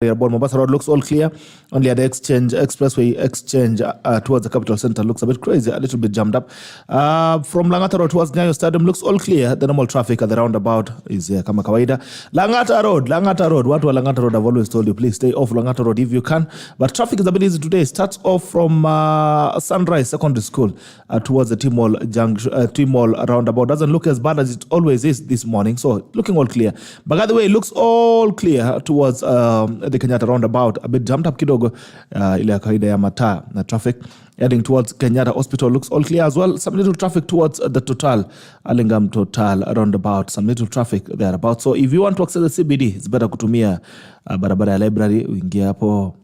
Airborne Mombasa Road looks all clear. Only at the expressway exchange towards the capital center looks a bit crazy, a little bit jammed up. From Langata Road towards Nyayo Stadium looks all clear. The normal traffic at the roundabout is here kama kawaida. Langata Road. Watu wa Langata Road have always told you, please stay off Langata Road if you can. But traffic is a bit easy today. Starts off from Sunrise Secondary School towards the T-Mall roundabout. Doesn't look as bad as it always is this morning. So looking all clear. But by the way, it looks all clear towards the Kenyatta roundabout, a bit jumped up kidogo ile ya kawaida ya mataa na traffic heading towards Kenyatta Hospital looks all clear as well. Some little traffic towards the Total Alingam Total roundabout, some little traffic there about. So if you want to access the CBD, it's better kutumia barabara ya library, uingie hapo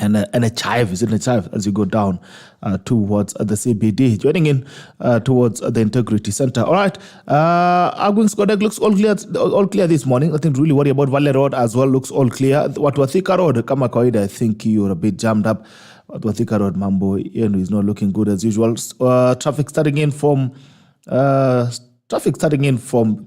and a chive, is it a chive as you go down towards the CBD, joining in towards the Integrity Center. All right, Agwings Connect looks all clear this morning. Nothing to really worry about. Valley Road as well looks all clear. Watu wa Thika Road kama kawaida, I think you're a bit jammed up. Watu wa Thika Road mambo yenu is not looking good as usual. Traffic starting in from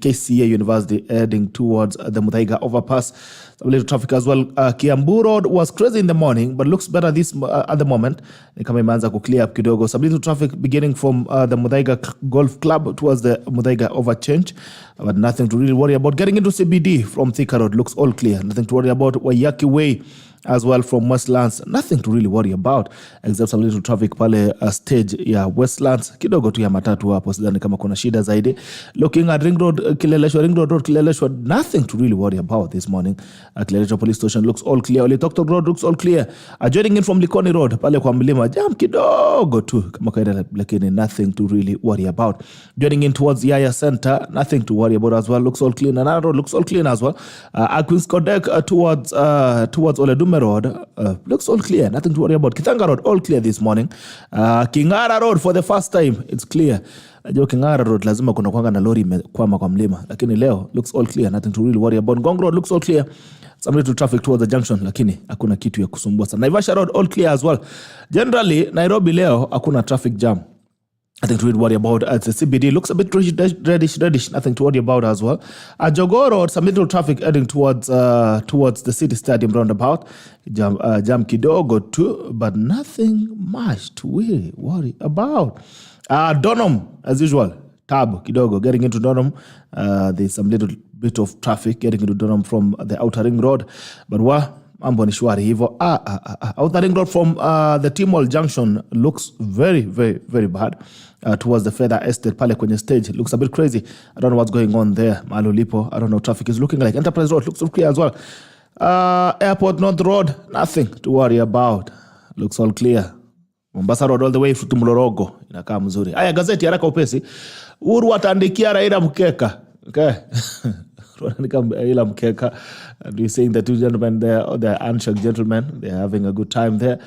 KCA University heading towards the Muthaiga overpass. Some little traffic as well. Kiambu Road was crazy in the morning, but looks better this at the moment. Kama imeanza ku clear up kidogo. Some little traffic beginning from the Muthaiga Golf Club towards the Muthaiga overchange, but nothing to really worry about. Getting into CBD from Thika Road looks all clear. Nothing to worry about. Waiyaki Way as well from Westlands, nothing to really worry about except some little traffic pale stage ya Westlands kidogo tu ya matatu hapo, sidhani kama kuna shida zaidi. Looking at Ring Road Kileleshwa, nothing to really worry about this morning. Kileleshwa police station looks all clear. Olitoktok Road looks all clear. Joining in from Likoni Road pale kwa mlima jam kidogo tu kama kaida, lakini nothing to really worry about. Joining in towards Yaya Center, nothing to worry about as well, looks all clean. Nanara Road looks all clean as well. Queen's Kodek towards Oledume Road looks all clear, nothing to worry about. Kithanga Road all clear this morning. Kingara Road for the first time it's clear. Najua Kingara Road lazima kuna kwanga na lori imekwama kwa mlima, lakini leo looks all clear, nothing to really worry about. Ngong Road looks all clear. Some little traffic towards the junction, lakini hakuna kitu ya kusumbua sana. Naivasha Road all clear as well. Generally Nairobi leo hakuna traffic jam. Nothing to really worry about. The CBD looks a bit reddish. Nothing to worry about as well. Jogoo Road, some little traffic heading towards the City Stadium roundabout. Jam kidogo too, but nothing much to really worry about. Donholm, as usual, tab kidogo. Getting into Donholm, there's some little bit of traffic getting into Donholm from the Outer Ring Road, but mambo ni shwari hivyo. Outer Ring Road from the T-Mall junction looks very bad. Towards the Feather Estate pale kwenye stage looks a bit crazy. I don't know what's going on there. Mahali ulipo, I don't know, traffic is looking like. Enterprise Road looks all clear as well. Airport North Road, nothing to worry about, looks all clear. Mombasa Road all the way to Mlolongo inakaa mzuri. Haya, gazeti haraka upesi. Uhuru ataandikia Raila mkeka. Okay. Raila mkeka. We're saying the two gentlemen there, they're handshake gentlemen, they're having a good time there.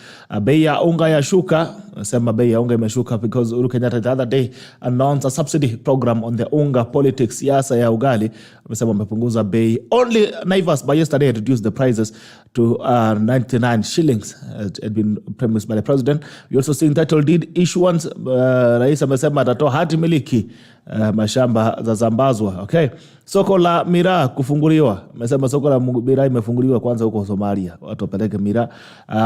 Bei ya unga ya shuka, sema bei ya unga imeshuka because Uhuru Kenyatta the other day announced a subsidy program on the unga politics, siasa ya ugali. Amesema wamepunguza bei. Only Naivas by yesterday reduced the prices to 99 shillings. It had been promised by the president. We also seeing title deed issuance. Rais amesema atatoa hati miliki mashamba za zambazwa. Okay. Soko la miraa kufunguliwa. Amesema soko la miraa imefunguliwa kwanza huko Somalia. Watu wapeleke miraa.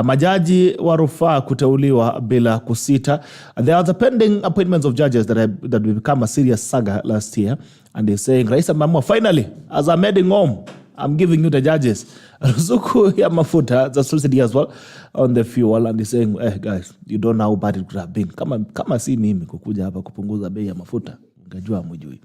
Majaji wa rufaa kuteuliwa bila kusita. There are the pending appointments of judges that will become a serious saga last year. And they're saying, Rais amamua, finally, as I'm heading home, I'm giving you the judges. Ruzuku ya mafuta, the subsidy as well on the fuel. And they're saying, guys, you don't know how bad it could have been. Kama si mimi kukuja hapa kupunguza bei ya mafuta, ungejua mjui.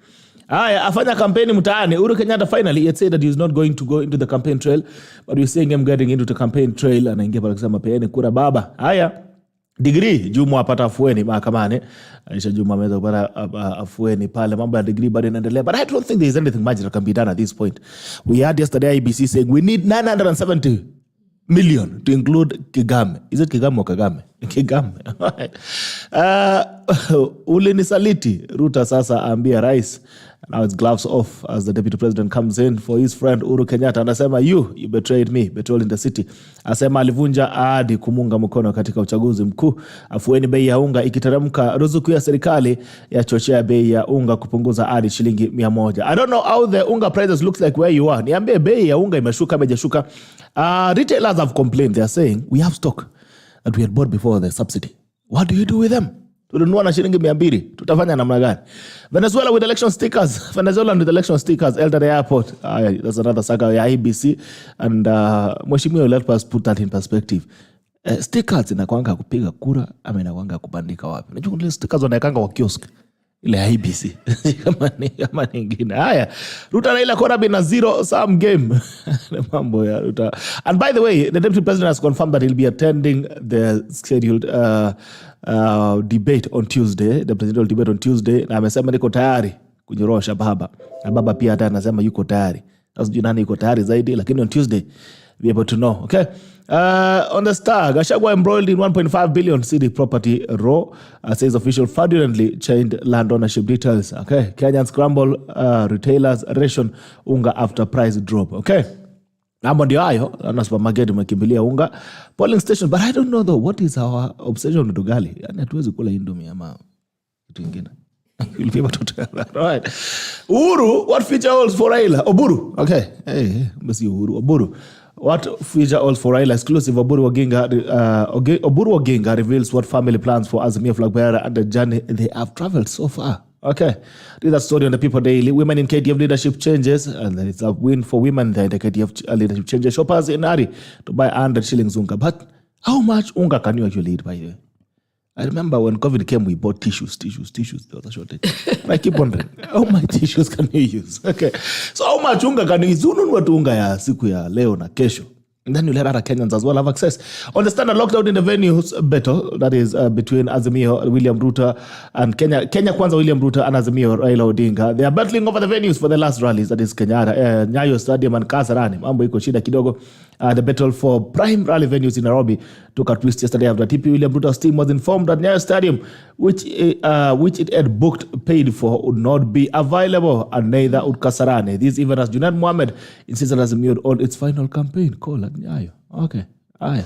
Haya, afanya kampeni mtaani. Uhuru Kenyatta finally had said that he's not going to go into the campaign trail, but we're seeing him getting into the campaign trail. Anaingia pale kusema peeni kura baba. Haya, degree Juma apata afueni mahakamani. Aisha Juma ameweza kupata afueni pale, mambo ya degree bado inaendelea, but I don't think there is anything much that can be done at this point. We had yesterday IBC saying we need 970 million to include Kigame. Is it Kigame or Kagame? Kigame. Ulinisaliti. Ruta sasa ambia rais. Now it's gloves off as the deputy president comes in for his friend Uhuru Kenyatta. Anasema you betrayed me, betrayal in the city. Asema alivunja ahadi kumunga mkono katika uchaguzi mkuu. Afueni bei ya unga ikiteremka. Ruzuku ya serikali ya chochea bei ya unga kupunguza hadi shilingi 100. I don't know how the unga prices looks like where you are. Niambie bei ya unga imeshuka, imejashuka. Retailers have complained. They are saying, we have stock that we had bought before the subsidy. What do you do with them? Tulinunua na shilingi 200. Tutafanya namna gani? Venezuela with election stickers. Venezuela with election stickers. Elder Airport. That's another saga. IBC. And Mheshimiwa will help us put that in perspective. Stickers inakuanga kupiga kura ama inakuanga kubandika wapi? Unajua kuna stickers wanaekanga kwa kiosk. Ile IBC. Kama nyingine. Haya. Ruta Raila Korabi na zero sum game. Mambo ya Ruta. And by the way, the deputy president has confirmed that he'll be attending the scheduled debate on Tuesday, the presidential debate on Tuesday. Na amesema niko tayari kunyorosha baba. Na baba pia hata anasema yuko tayari. Sasa nani yuko tayari zaidi, lakini on Tuesday be able to know. Okay. On the Star, Gachagua embroiled in 1.5 billion city property row, says official fraudulently changed land ownership details. Okay. Kenyans scramble, retailers ration unga after price drop. Okay. Namo ndio hayo, na supermarket umekimbilia unga. Polling station, but I don't know though, what is our obsession with ugali? Yani hatuwezi kula Indomie ama kitu kingine. You'll be able to tell that. All right. Uhuru, what future holds for Raila? Oburu. Okay. Hey, masi Uhuru. Oburu. What future holds for Raila? Exclusive. Oburu Oginga reveals what family plans for Azimio flag bearer and the journey they have traveled so far. Okay. This is a story on the People Daily. Women in KDF leadership changes. And it's a win for women there in the KDF leadership changes. Shoppers in Ari to buy 100 shillings unga. But how much unga can you actually eat by the way? I remember when COVID came, we bought tissues. There was a shortage. I keep wondering, how much tissues can you use? Okay. So how much unga can you use? Ununua tu unga ya siku ya leo na kesho. And then you'll let other Kenyans as well have access. On the Standard, lockdown in the venues battle, that is between Azimio, William Ruto, and Kenya Kwanza, William Ruto, and Azimio, Raila Odinga. They are battling over the venues for the last rallies, that is Kenyatta, Nyayo Stadium and Kasarani. Mambo iko shida kidogo. The battle for prime rally venues in Nairobi took a twist yesterday after TP William Ruto's team was informed that Nyayo Stadium, which it had booked, paid for, would not be available, and neither would Kasarani. This even as Junaid Mohammed insisted Azimio on its final campaign call at Nyayo. Okay. Aya.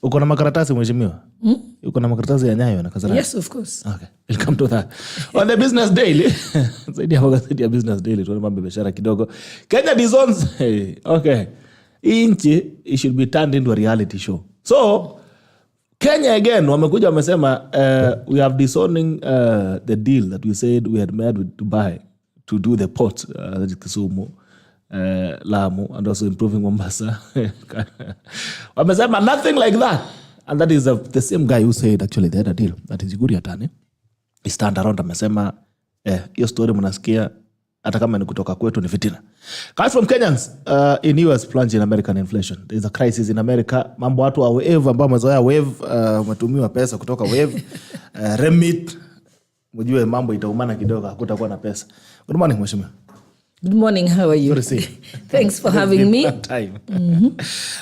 Uko na makaratasi mheshimiwa? Uko na makaratasi ya Nyayo na Kasarani? Yes, of course. Okay. We'll come to that. On the Business Daily. Zaidi ya Business Daily. Tuone mambo biashara kidogo. Kenya disowns. Okay. Inchi, it should be turned into a reality show. So, Kenya again, wamekuja wamesema, we have disowning the deal that we said we had made with Dubai to do the port, that is Kisumu, Lamu, and also improving Mombasa. Wamesema nothing like that. And that is the same guy who said actually the other deal, that is Iguri Atani. He stand around amesema, hiyo story mnasikia, hata kama ni kutoka kwetu ni fitina. Guys from Kenyans in US plunge in American inflation. There is a crisis in America. Mambo watu wa wave ambao wamezoea wave, umetumiwa pesa kutoka wave, remit. Mjue mambo itaumana kidogo, hakutakuwa na pesa. Good morning mheshimiwa. Good morning, how are you? Good to see you. Thanks for having me.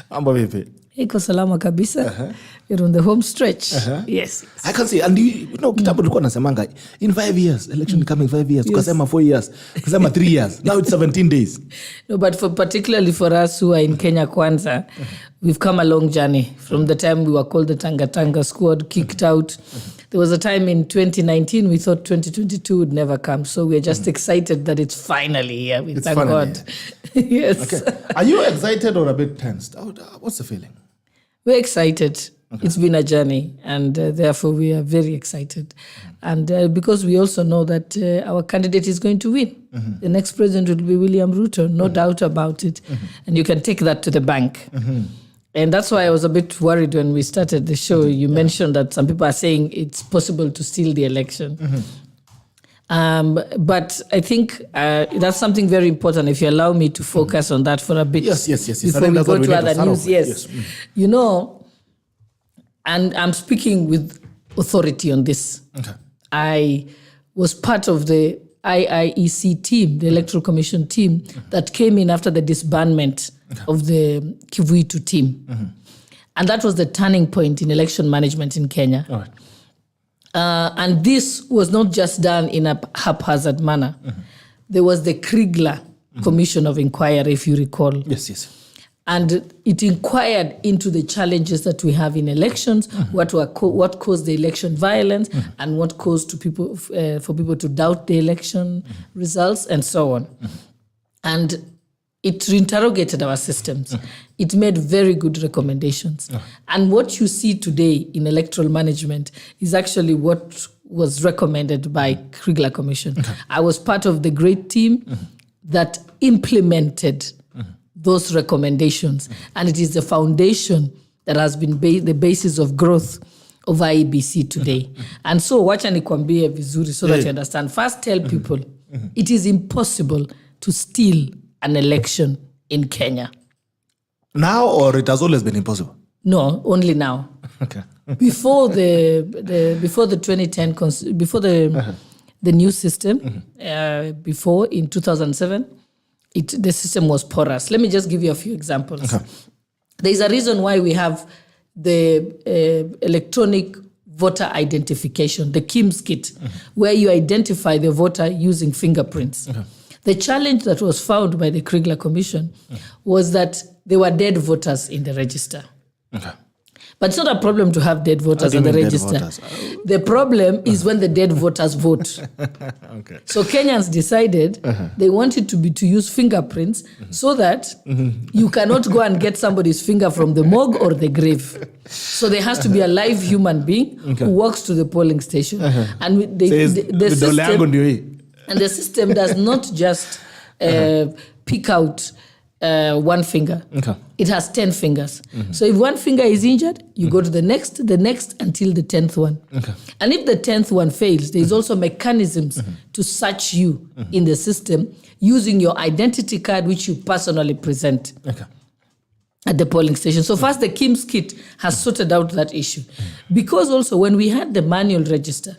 Mambo vipi? Iko salama kabisa. You're on the home stretch. Yes. I can see. And you know, kitabu tulikuwa nasemanga, in 5 years, election coming 5 years, tukasema 4 years, tukasema 3 years. Now it's 17 days. No, but particularly for us who are in Kenya Kwanza, we've come a long journey. From the time we were called the Tanga Tanga squad, kicked out. There was a time in 2019 we thought 2022 would never come. So we're just excited that it's finally here. We thank God. Yes. Okay. Are you excited or a bit tensed? What's the feeling? We're excited. Okay. It's been a journey, and therefore we are very excited. And because we also know that our candidate is going to win. The next president will be William Ruto, no doubt about it. And you can take that to the bank. And that's why I was a bit worried when we started the show. You mentioned that some people are saying it's possible to steal the election. But I think that's something very important. If you allow me to focus on that for a bit. Yes. Before we go to other news. Yes. You know, and I'm speaking with authority on this. Okay. I was part of the IIEC team, the Electoral Commission team, that came in after the disbandment of the Kivuitu team. And that was the turning point in election management in Kenya. All right. And this was not just done in a haphazard manner. There was the Kriegler Commission of Inquiry, if you recall. Yes. And it inquired into the challenges that we have in elections, what caused the election violence, and what caused for people to doubt the election results, and so on. And it reinterrogated our systems. It made very good recommendations. And what you see today in electoral management is actually what was recommended by Kriegler Commission. I was part of the great team that implemented those recommendations. And it is the foundation that has been the basis of growth of IEBC today. And so, wacha nikwambie vizuri so that you understand. First, tell people it is impossible to steal an election in Kenya. Now, or it has always been impossible? No, only now. Okay. Before the 2010, before the new system, before in 2007, the system was porous. Let me just give you a few examples. Okay. There is a reason why we have the electronic voter identification, the KIMS kit, where you identify the voter using fingerprints. Okay. The challenge that was found by the Kriegler Commission was that there were dead voters in the register. Okay. But it's not a problem to have dead voters on the register. The problem is when the dead voters vote. Okay. So Kenyans decided they wanted to use fingerprints so that you cannot go and get somebody's finger from the morgue or the grave. So there has to be a live human being who walks to the polling station. And the system does not just pick out one finger. Okay. It has 10 fingers. So if one finger is injured, you go to the next until the 10th one. Okay. And if the 10th one fails, there's also mechanisms to search you in the system using your identity card, which you personally present at the polling station. So first, the KIMS kit has sorted out that issue. Because also when we had the manual register,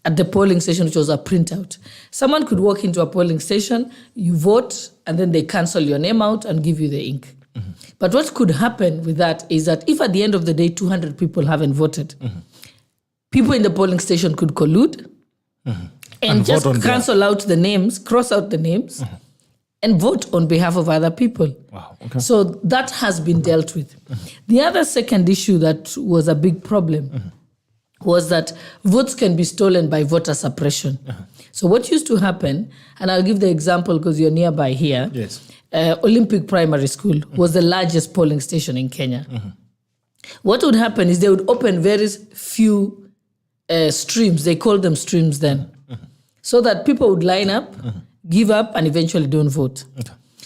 at the polling station, which was a printout, someone could walk into a polling station, you vote, and then they cancel your name out and give you the ink. But what could happen with that is that if at the end of the day 200 people haven't voted, people in the polling station could collude and just cancel out the names, cross out the names, and vote on behalf of other people. Wow. Okay. So that has been dealt with. The other second issue that was a big problem was that votes can be stolen by voter suppression. So what used to happen, and I'll give the example because you're nearby here, yes. Olympic Primary School was the largest polling station in Kenya. What would happen is they would open very few streams, they called them streams then, so that people would line up, give up, and eventually don't vote.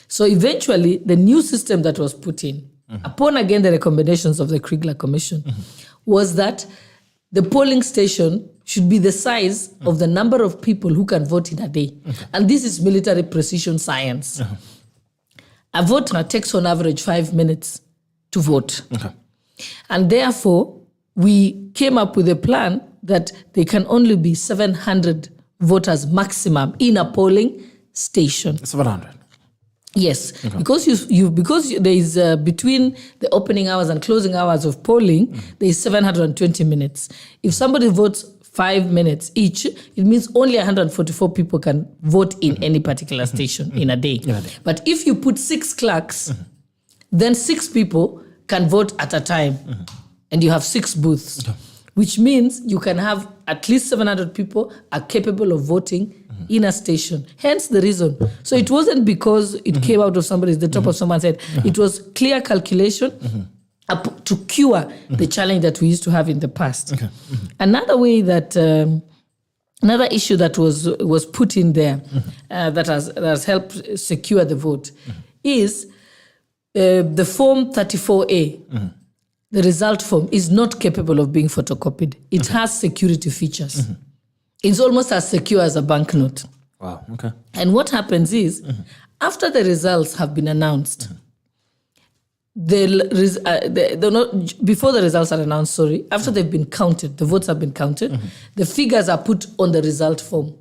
So eventually, the new system that was put in, upon again the recommendations of the Kriegler Commission, was that the polling station should be the size of the number of people who can vote in a day. And this is military precision science. A voter takes on average 5 minutes to vote. And therefore, we came up with a plan that there can only be 700 voters maximum in a polling station. 700? Yes, because there is between the opening hours and closing hours of polling, there is 720 minutes. If somebody votes 5 minutes each, it means only 144 people can vote in any particular station in a day. But if you put 6 clerks, then 6 people can vote at a time, and you have 6 booths, which means you can have at least 700 people are capable of voting in a station. Hence the reason. So it wasn't because it came out of the top of someone's head. It was clear calculation to cure the challenge that we used to have in the past. Another way that, another issue that was put in there that has helped secure the vote is the Form 34A. The result form is not capable of being photocopied. It has security features. It's almost as secure as a banknote. Wow, okay. And what happens is, after the results have been announced, before the results are announced, after they've been counted, the votes have been counted, the figures are put on the result form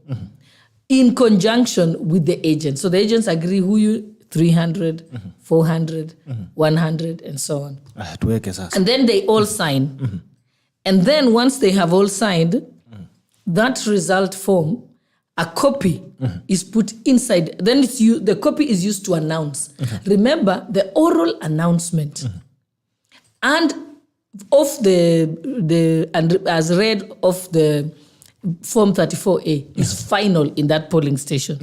in conjunction with the agents. So the agents agree who you 300, 400, 100, and so on. And then they all sign. And then once they have all signed, that result form, a copy is put inside. Then the copy is used to announce. Remember, the oral announcement and of and as read of the Form 34A is final in that polling station,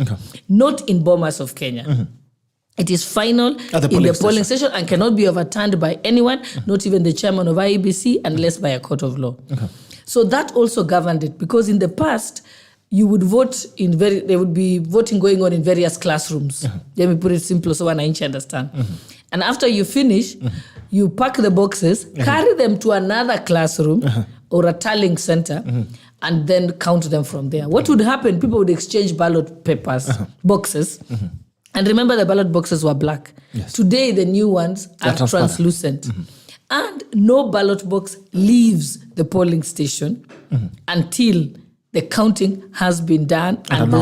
not in Bomas of Kenya. It is final in the polling station and cannot be overturned by anyone, not even the chairman of IEBC, unless by a court of law. Okay. So that also governed it, because in the past, you would vote there would be voting going on in various classrooms. Let me put it simple so one inch understand. And after you finish, you pack the boxes, carry them to another classroom or a tallying center, and then count them from there. What would happen? People would exchange ballot papers, boxes. And remember, the ballot boxes were black. Yes. Today, the new ones are translucent. And no ballot box leaves the polling station until the counting has been done and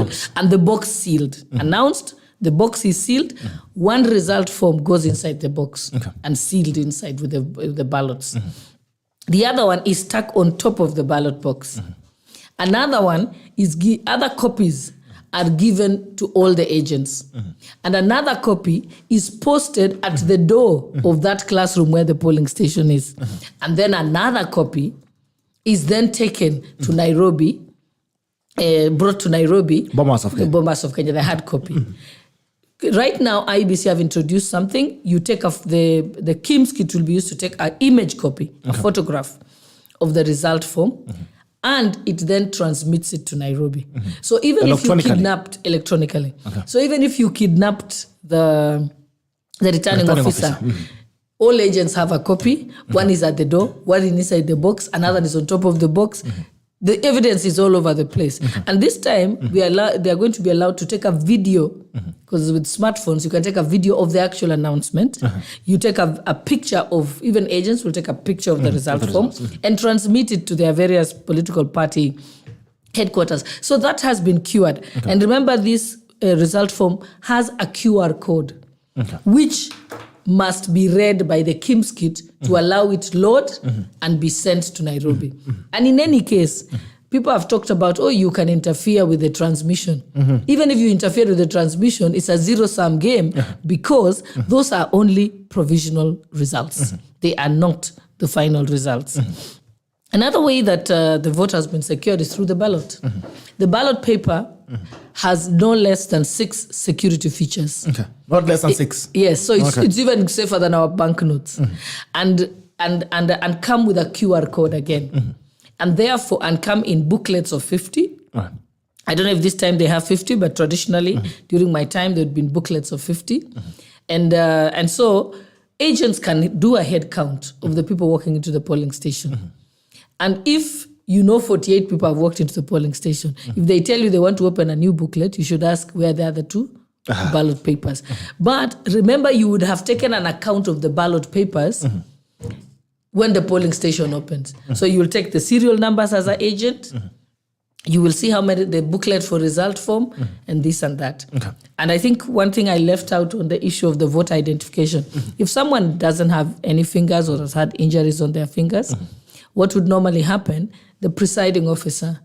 the box sealed. Announced, the box is sealed. One result form goes inside the box and sealed inside with the ballots. The other one is stuck on top of the ballot box. Another one is other copies are given to all the agents. And another copy is posted at the door of that classroom where the polling station is. And then another copy is then taken to Nairobi, brought to Nairobi. Bomas of Kenya, the hard copy. Right now, IEBC have introduced something. You take the KIMS kit will be used to take an image copy, a photograph of the result form, and it then transmits it to Nairobi. So even if you kidnapped electronically, so even if you kidnapped the returning officer, all agents have a copy. One is at the door, one is inside the box, another is on top of the box. The evidence is all over the place. And this time, they are going to be allowed to take a video, because with smartphones, you can take a video of the actual announcement. You take a picture of, even agents will take a picture of the result form and transmit it to their various political party headquarters. So that has been cured. And remember, this result form has a QR code, which must be read by the KIMS kit to allow it load and be sent to Nairobi. And in any case, people have talked about, you can interfere with the transmission. Even if you interfere with the transmission, it's a zero-sum game because those are only provisional results. They are not the final results. Another way that the vote has been secured is through the ballot. The ballot paper has no less than 6 security features. Not less than 6? Yes, so it's even safer than our banknotes. And come with a QR code again. And therefore, and come in booklets of 50. I don't know if this time they have 50, but traditionally, during my time, there had been booklets of 50. And so agents can do a head count of the people walking into the polling station. And if 48 people have walked into the polling station, if they tell you they want to open a new booklet, you should ask where the other 2 ballot papers. But remember, you would have taken an account of the ballot papers when the polling station opens. So you will take the serial numbers as an agent. You will see how many, the booklet for result form, and this and that. And I think one thing I left out on the issue of the voter identification, if someone doesn't have any fingers or has had injuries on their fingers, what would normally happen, the presiding officer,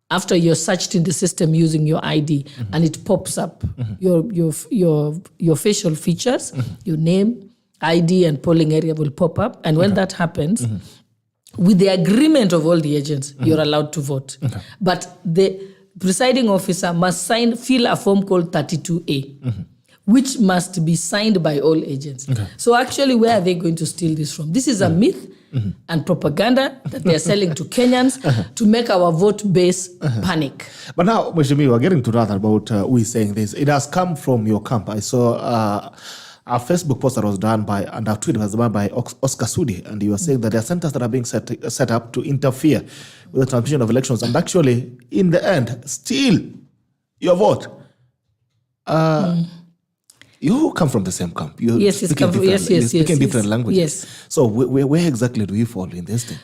after you're searched in the system using your ID, and it pops up your facial features, your name, ID, and polling area will pop up. And when that happens, with the agreement of all the agents, you're allowed to vote. But the presiding officer must fill a form called 32A, which must be signed by all agents. So actually, where are they going to steal this from? This is a myth and propaganda that they're selling to Kenyans to make our vote base panic. But now, Mheshimiwa, we're getting to that about we saying this. It has come from your camp. I saw a Facebook post that was done by, and a tweet was done by Oscar Sudi, and you were saying that there are centers that are being set up to interfere with the transmission of elections, and actually, in the end, steal your vote. You come from the same camp. You're speaking different languages. Yes. So where exactly do you fall in this thing?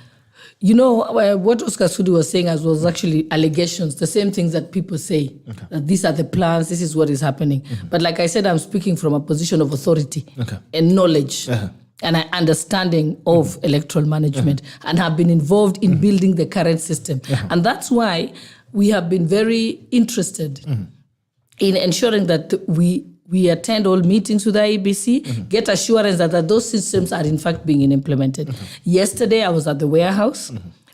You know, what Oscar Sudi was saying was actually allegations, the same things that people say, that these are the plans, this is what is happening. But like I said, I'm speaking from a position of authority and knowledge and an understanding of electoral management and have been involved in building the current system. And that's why we have been very interested in ensuring that we attend all meetings with the IEBC, get assurance that those systems are in fact being implemented. Yesterday, I was at the warehouse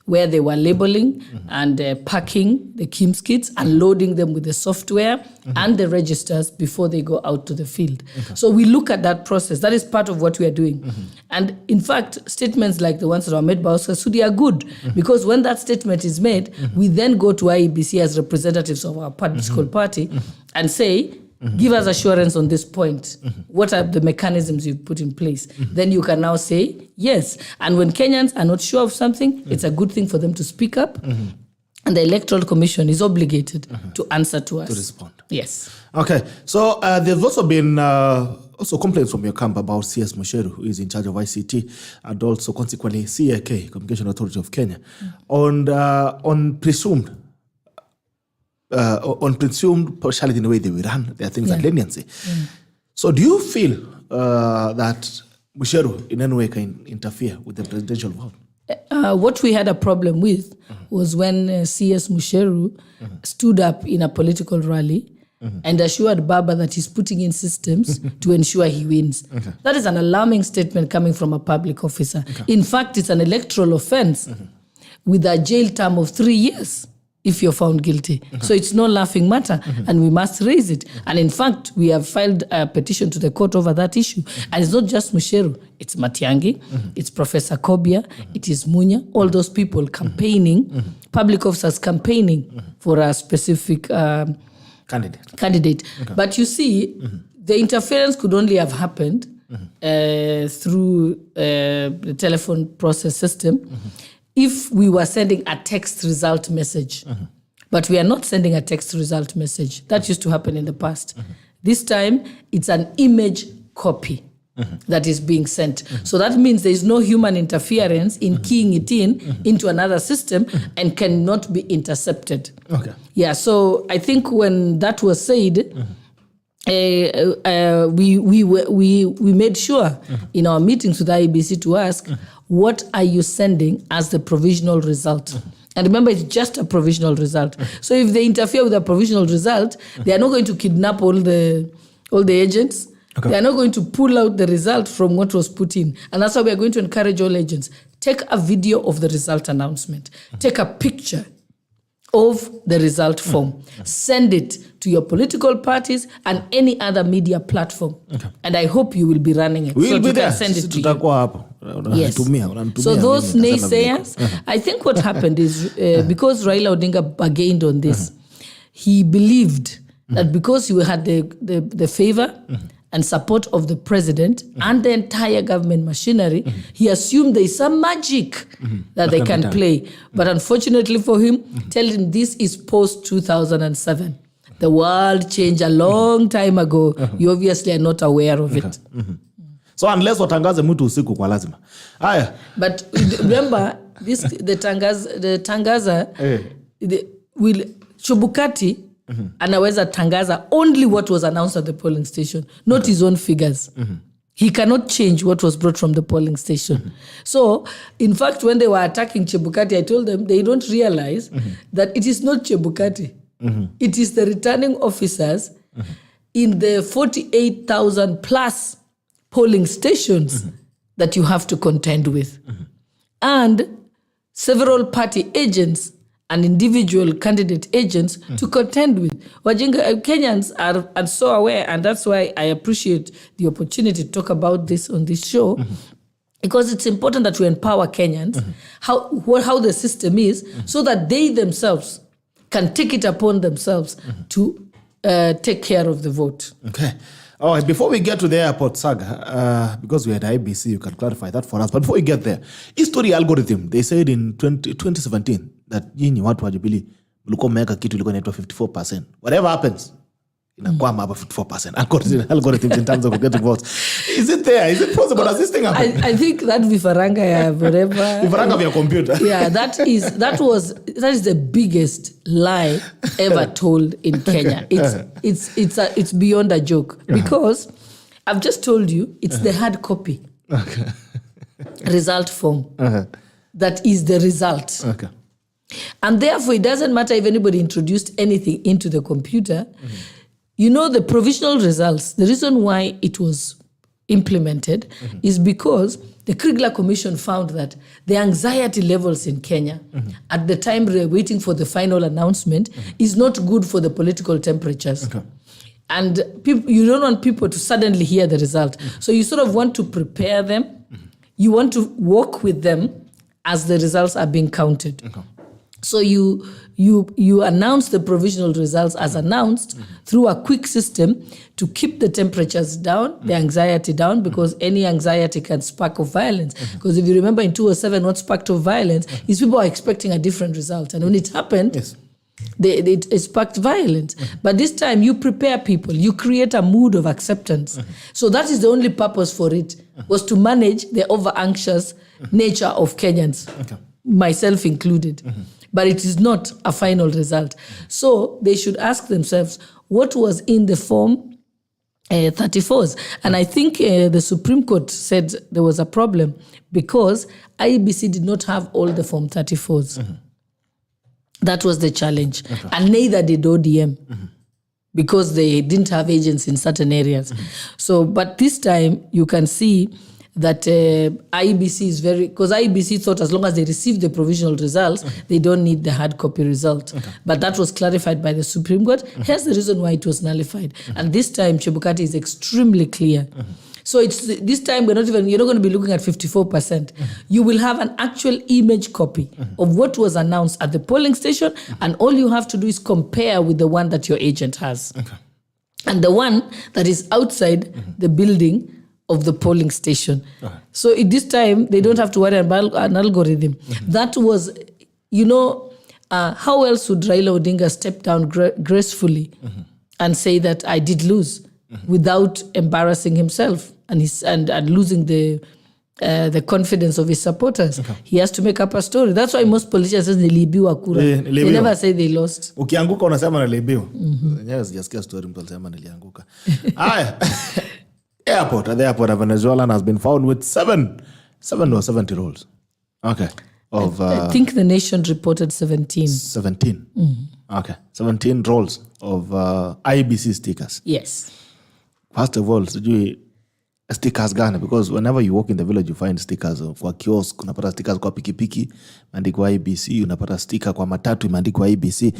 where they were labeling and packing the KIMS kits and loading them with the software and the registers before they go out to the field. So we look at that process. That is part of what we are doing. And in fact, statements like the ones that are made by Oscar Sudi are good because when that statement is made, we then go to IEBC as representatives of our political party and say, give us assurance on this point. What are the mechanisms you've put in place? Then you can now say, yes. And when Kenyans are not sure of something, it's a good thing for them to speak up. And the Electoral Commission is obligated to answer to us. To respond. Yes. Okay. So there's also been also complaints from your camp about CS Musheru, who is in charge of ICT, and also consequently CAK, Communication Authority of Kenya, on presumed partiality in the way they will run their things like leniency. So do you feel that Musheru in any way can interfere with the presidential vote? What we had a problem with was when CS Musheru stood up in a political rally and assured Baba that he's putting in systems to ensure he wins. That is an alarming statement coming from a public officer. In fact, it's an electoral offense with a jail term of 3 years if you're found guilty. So it's no laughing matter, and we must raise it. And in fact, we have filed a petition to the court over that issue. And it's not just Musheru, it's Matiang'i, it's Professor Kobia, it is Munya, all those people campaigning, public officers campaigning for a specific candidate. But you see, the interference could only have happened through the telephone process system if we were sending a text result message. But we are not sending a text result message. That used to happen in the past. This time, it's an image copy that is being sent. So that means there is no human interference in keying it into another system and cannot be intercepted. Okay. Yeah, so I think when that was said, we made sure in our meetings with IEBC to ask, what are you sending as the provisional result? And remember, it's just a provisional result. So if they interfere with a provisional result, they are not going to kidnap all the agents. They are not going to pull out the result from what was put in. And that's why we are going to encourage all agents. Take a video of the result announcement. Take a picture of the result form. Send it to your political parties and any other media platform. And I hope you will be running it. We'll be there. Send it to you. Yes. So those naysayers, I think what happened is because Raila Odinga bargained on this, he believed that because he had the favor and support of the president and the entire government machinery, he assumed there is some magic that they can play. But unfortunately for him, tell him this is post-2007. The world changed a long time ago. You obviously are not aware of it. So unless watangaze mtu usiku kwa lazima. Aya. But remember, the tangaza will Chebukati anaweza tangaza only what was announced at the polling station, not his own figures. He cannot change what was brought from the polling station. So, in fact, when they were attacking Chebukati, I told them they don't realize that it is not Chebukati. It is the returning officers in the 48,000 plus polling stations that you have to contend with. And several party agents and individual candidate agents to contend with. Wajinga Kenyans are so aware, and that's why I appreciate the opportunity to talk about this on this show, because it's important that we empower Kenyans, how the system is, so that they themselves can take it upon themselves to take care of the vote. Okay. All right, before we get to the airport saga, because we had IBC, you can clarify that for us. But before we get there, history algorithm, they said in 2017 that yini watu wa Jubilee mlikuwa mmeweka kitu ilikuwa inaitwa 54%. Whatever happens, inakuwa about 54%. Algorithms in terms of getting votes. Is it there? Is it possible? Does this thing happen? I think that vifaranga ya whatever. Vifaranga vya computer. Yeah, that is the biggest lie ever told in Kenya. It's beyond a joke, because I've just told you it's the hard copy result form that is the result. Okay. And therefore, it doesn't matter if anybody introduced anything into the computer. You know, the provisional results, the reason why it was implemented is because the Kriegler Commission found that the anxiety levels in Kenya at the time we were waiting for the final announcement is not good for the political temperatures. Okay. And you don't want people to suddenly hear the result. So you sort of want to prepare them. You want to work with them as the results are being counted. Okay. So you announce the provisional results as announced through a quick system to keep the temperatures down, the anxiety down, because any anxiety can spark of violence. Because if you remember in 2007, what sparked of violence is people are expecting a different result. And when it happened, it sparked violence. But this time you prepare people, you create a mood of acceptance. So that is the only purpose for it, was to manage the over-anxious nature of Kenyans, myself included. But it is not a final result. So they should ask themselves, what was in the Form 34s? And I think the Supreme Court said there was a problem because IEBC did not have all the Form 34s. That was the challenge. And neither did ODM because they didn't have agents in certain areas. So, but this time you can see that IEBC is because IEBC thought as long as they receive the provisional results, they don't need the hard copy result. But that was clarified by the Supreme Court. Here's the reason why it was nullified. And this time, Chebukati is extremely clear. So this time, you're not going to be looking at 54%. You will have an actual image copy of what was announced at the polling station, and all you have to do is compare with the one that your agent has. And the one that is outside the building of the polling station. So at this time, they don't have to worry about an algorithm. That was, how else would Raila Odinga step down gracefully and say that I did lose without embarrassing himself and losing the confidence of his supporters? He has to make up a story. That's why most politicians say niliibiwa kura. They never say they lost. Ukianguka unasema niliibiwa. Yes, sijasikia story mtu alisema nilianguka. At the airport of Venezuela has been found with 70 rolls. Okay. I think the nation reported 17. 17. Okay. 17 rolls of IBC stickers. Yes. First of all, stickers gani? Because whenever you walk in the village, you find stickers. Kwa kiosk, unapata stickers kwa pikipiki, imeandikwa IBC. Unapata sticker kwa matatu, imeandikwa IBC.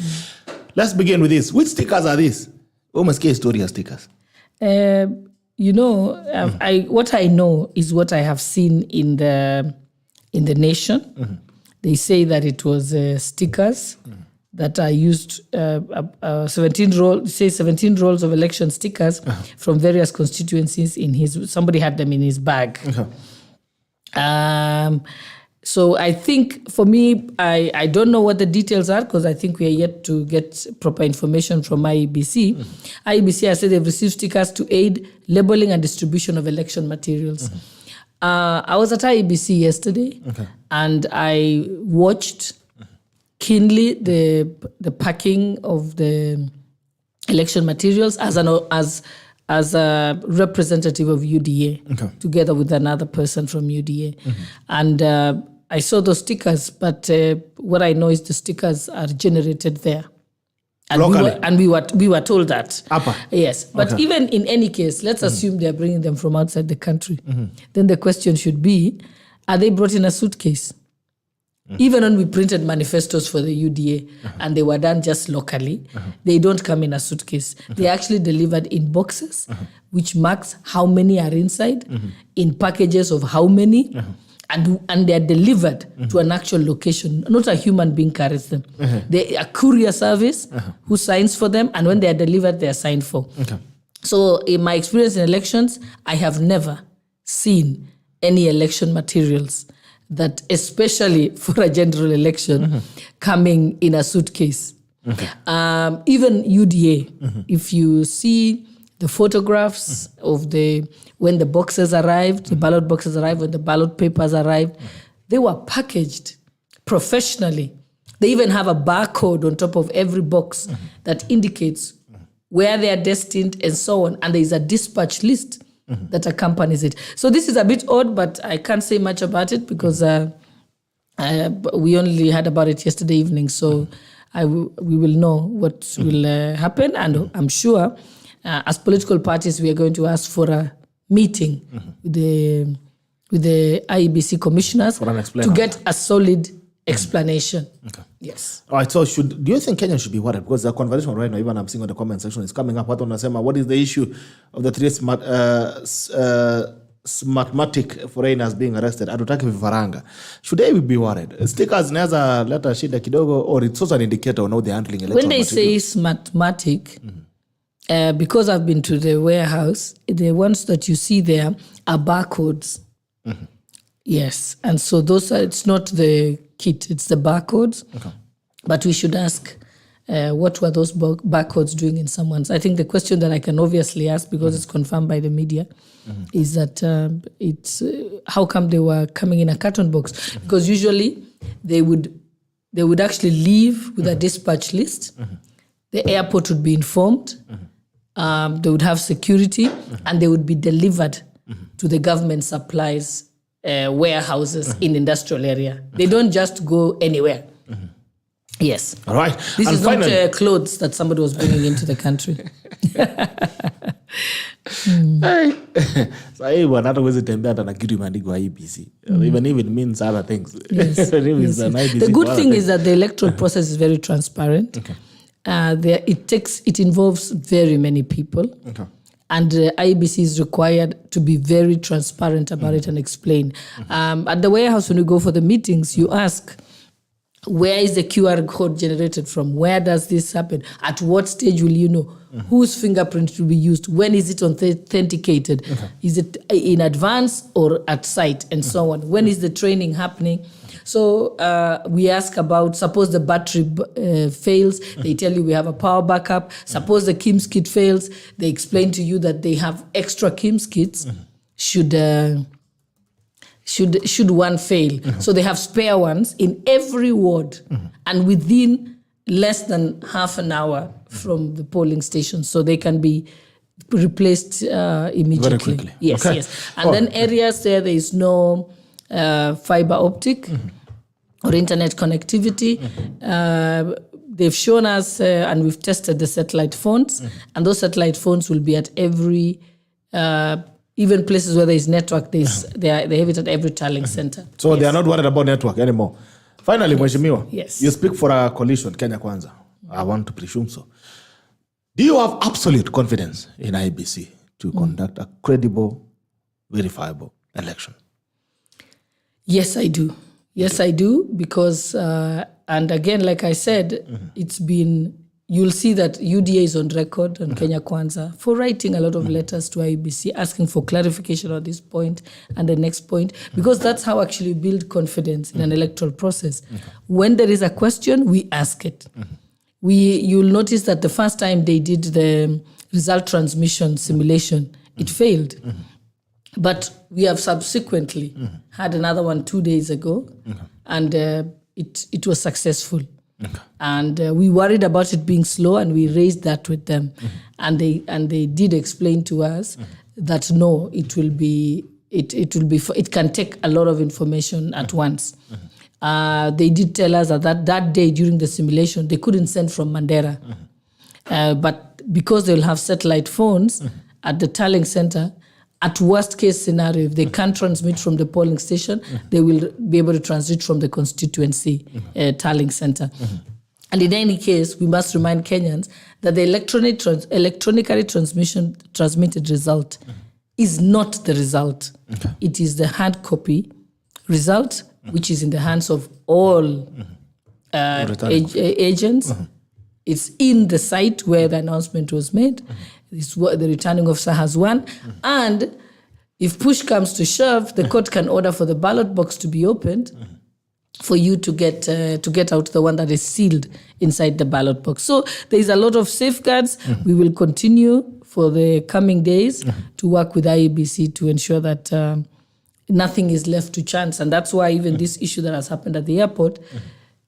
Let's begin with this. Which stickers are these? Umesikia story ya stickers? What I know is what I have seen in the nation. They say that it was stickers that are used, 17 rolls of election stickers from various constituencies somebody had them in his bag. So I think for me, I don't know what the details are because I think we are yet to get proper information from IEBC. IEBC has said they've received stickers to aid labeling and distribution of election materials. I was at IEBC yesterday and I watched keenly the packing of the election materials as a representative of UDA, together with another person from UDA. And I saw those stickers, but what I know is the stickers are generated there. And locally? we were told that. Upper. Yes. But even in any case, let's assume they're bringing them from outside the country. Then the question should be, are they brought in a suitcase? Even when we printed manifestos for the UDA and they were done just locally, they don't come in a suitcase. They're actually delivered in boxes, which marks how many are inside, in packages of how many, and they're delivered to an actual location. Not a human being carries them. They're a courier service who signs for them, and when they're delivered, they're signed for. So in my experience in elections, I have never seen any election materials that, especially for a general election, coming in a suitcase. Even UDA, if you see the photographs of when the boxes arrived, the ballot boxes arrived, when the ballot papers arrived, they were packaged professionally. They even have a barcode on top of every box that indicates where they are destined and so on. And there is a dispatch list that accompanies it. So this is a bit odd, but I can't say much about it because we only heard about it yesterday evening. So we will know what will happen. And I'm sure as political parties, we are going to ask for a meeting with with the IEBC commissioners to get a solid explanation. Okay. Yes. All right. So do you think Kenyans should be worried? Because the conversation right now, even I'm seeing on the comment section, is coming up. What is the issue of the 3 smartmatic foreigners being arrested? Hatutaki vifaranga. Should they be worried? Stickers zinaweza leta shida kidogo, or it's also an indicator on how they're handling electoral When they say smartmatic, because I've been to the warehouse, the ones that you see there are barcodes. Yes. And so it's not the kit, it's the barcodes. Okay. But we should ask, what were those barcodes doing in someone's? I think the question that I can obviously ask, because it's confirmed by the media, is that it's how come they were coming in a carton box? Because usually they would actually leave with a dispatch list. The airport would be informed. They would have security, and they would be delivered to the government supplies warehouses in industrial area. They don't just go anywhere. Yes. All right. This is finally, not clothes that somebody was bringing into the country. Even if it means other things. Yes. The good thing is that the electoral process is very transparent. Okay. It involves very many people. Okay. And IEBC is required to be very transparent about it and explain. At the warehouse, when you go for the meetings, you ask, where is the QR code generated from? Where does this happen? At what stage will you know? Whose fingerprint will be used? When is it authenticated? Okay. Is it in advance or at site? And so on. When is the training happening? So we ask about, suppose the battery fails, they tell you we have a power backup. Suppose the KIMS kit fails, they explain to you that they have extra KIMS kits should one fail. So they have spare ones in every ward and within less than half an hour from the polling station. So they can be replaced immediately. Very quickly. Yes, okay. Yes. And then areas there is no fiber optic or internet connectivity. They've shown us, and we've tested the satellite phones, and those satellite phones will be at every, even places where there is network, they have it at every tallying center. So they are not worried about network anymore. Finally, Mheshimiwa, yes. You speak for a coalition, Kenya Kwanza. I want to presume so. Do you have absolute confidence in IEBC to conduct a credible, verifiable election? Yes, I do. Yes, I do, because, and again, like I said, it's been, you'll see that UDA is on record on Kenya Kwanza for writing a lot of letters to IEBC, asking for clarification on this point and the next point, because that's how actually you build confidence in an electoral process. When there is a question, we ask it. You'll notice that the first time they did the result transmission simulation, it failed. But we have subsequently had another one 2 days ago, and it was successful. And we worried about it being slow, and we raised that with them. And they did explain to us that no, it can take a lot of information at once. They did tell us that day during the simulation, they couldn't send from Mandera. But because they'll have satellite phones at the tallying center, at worst case scenario, if they can't transmit from the polling station, they will be able to transmit from the constituency tallying center. And in any case, we must remind Kenyans that the electronically transmitted result is not the result. It is the hard copy result, which is in the hands of all agents. It's in the site where the announcement was made. It's what the returning officer has won. And if push comes to shove, the court can order for the ballot box to be opened for you to get out the one that is sealed inside the ballot box. So there is a lot of safeguards. We will continue for the coming days to work with IEBC to ensure that nothing is left to chance. And that's why even this issue that has happened at the airport,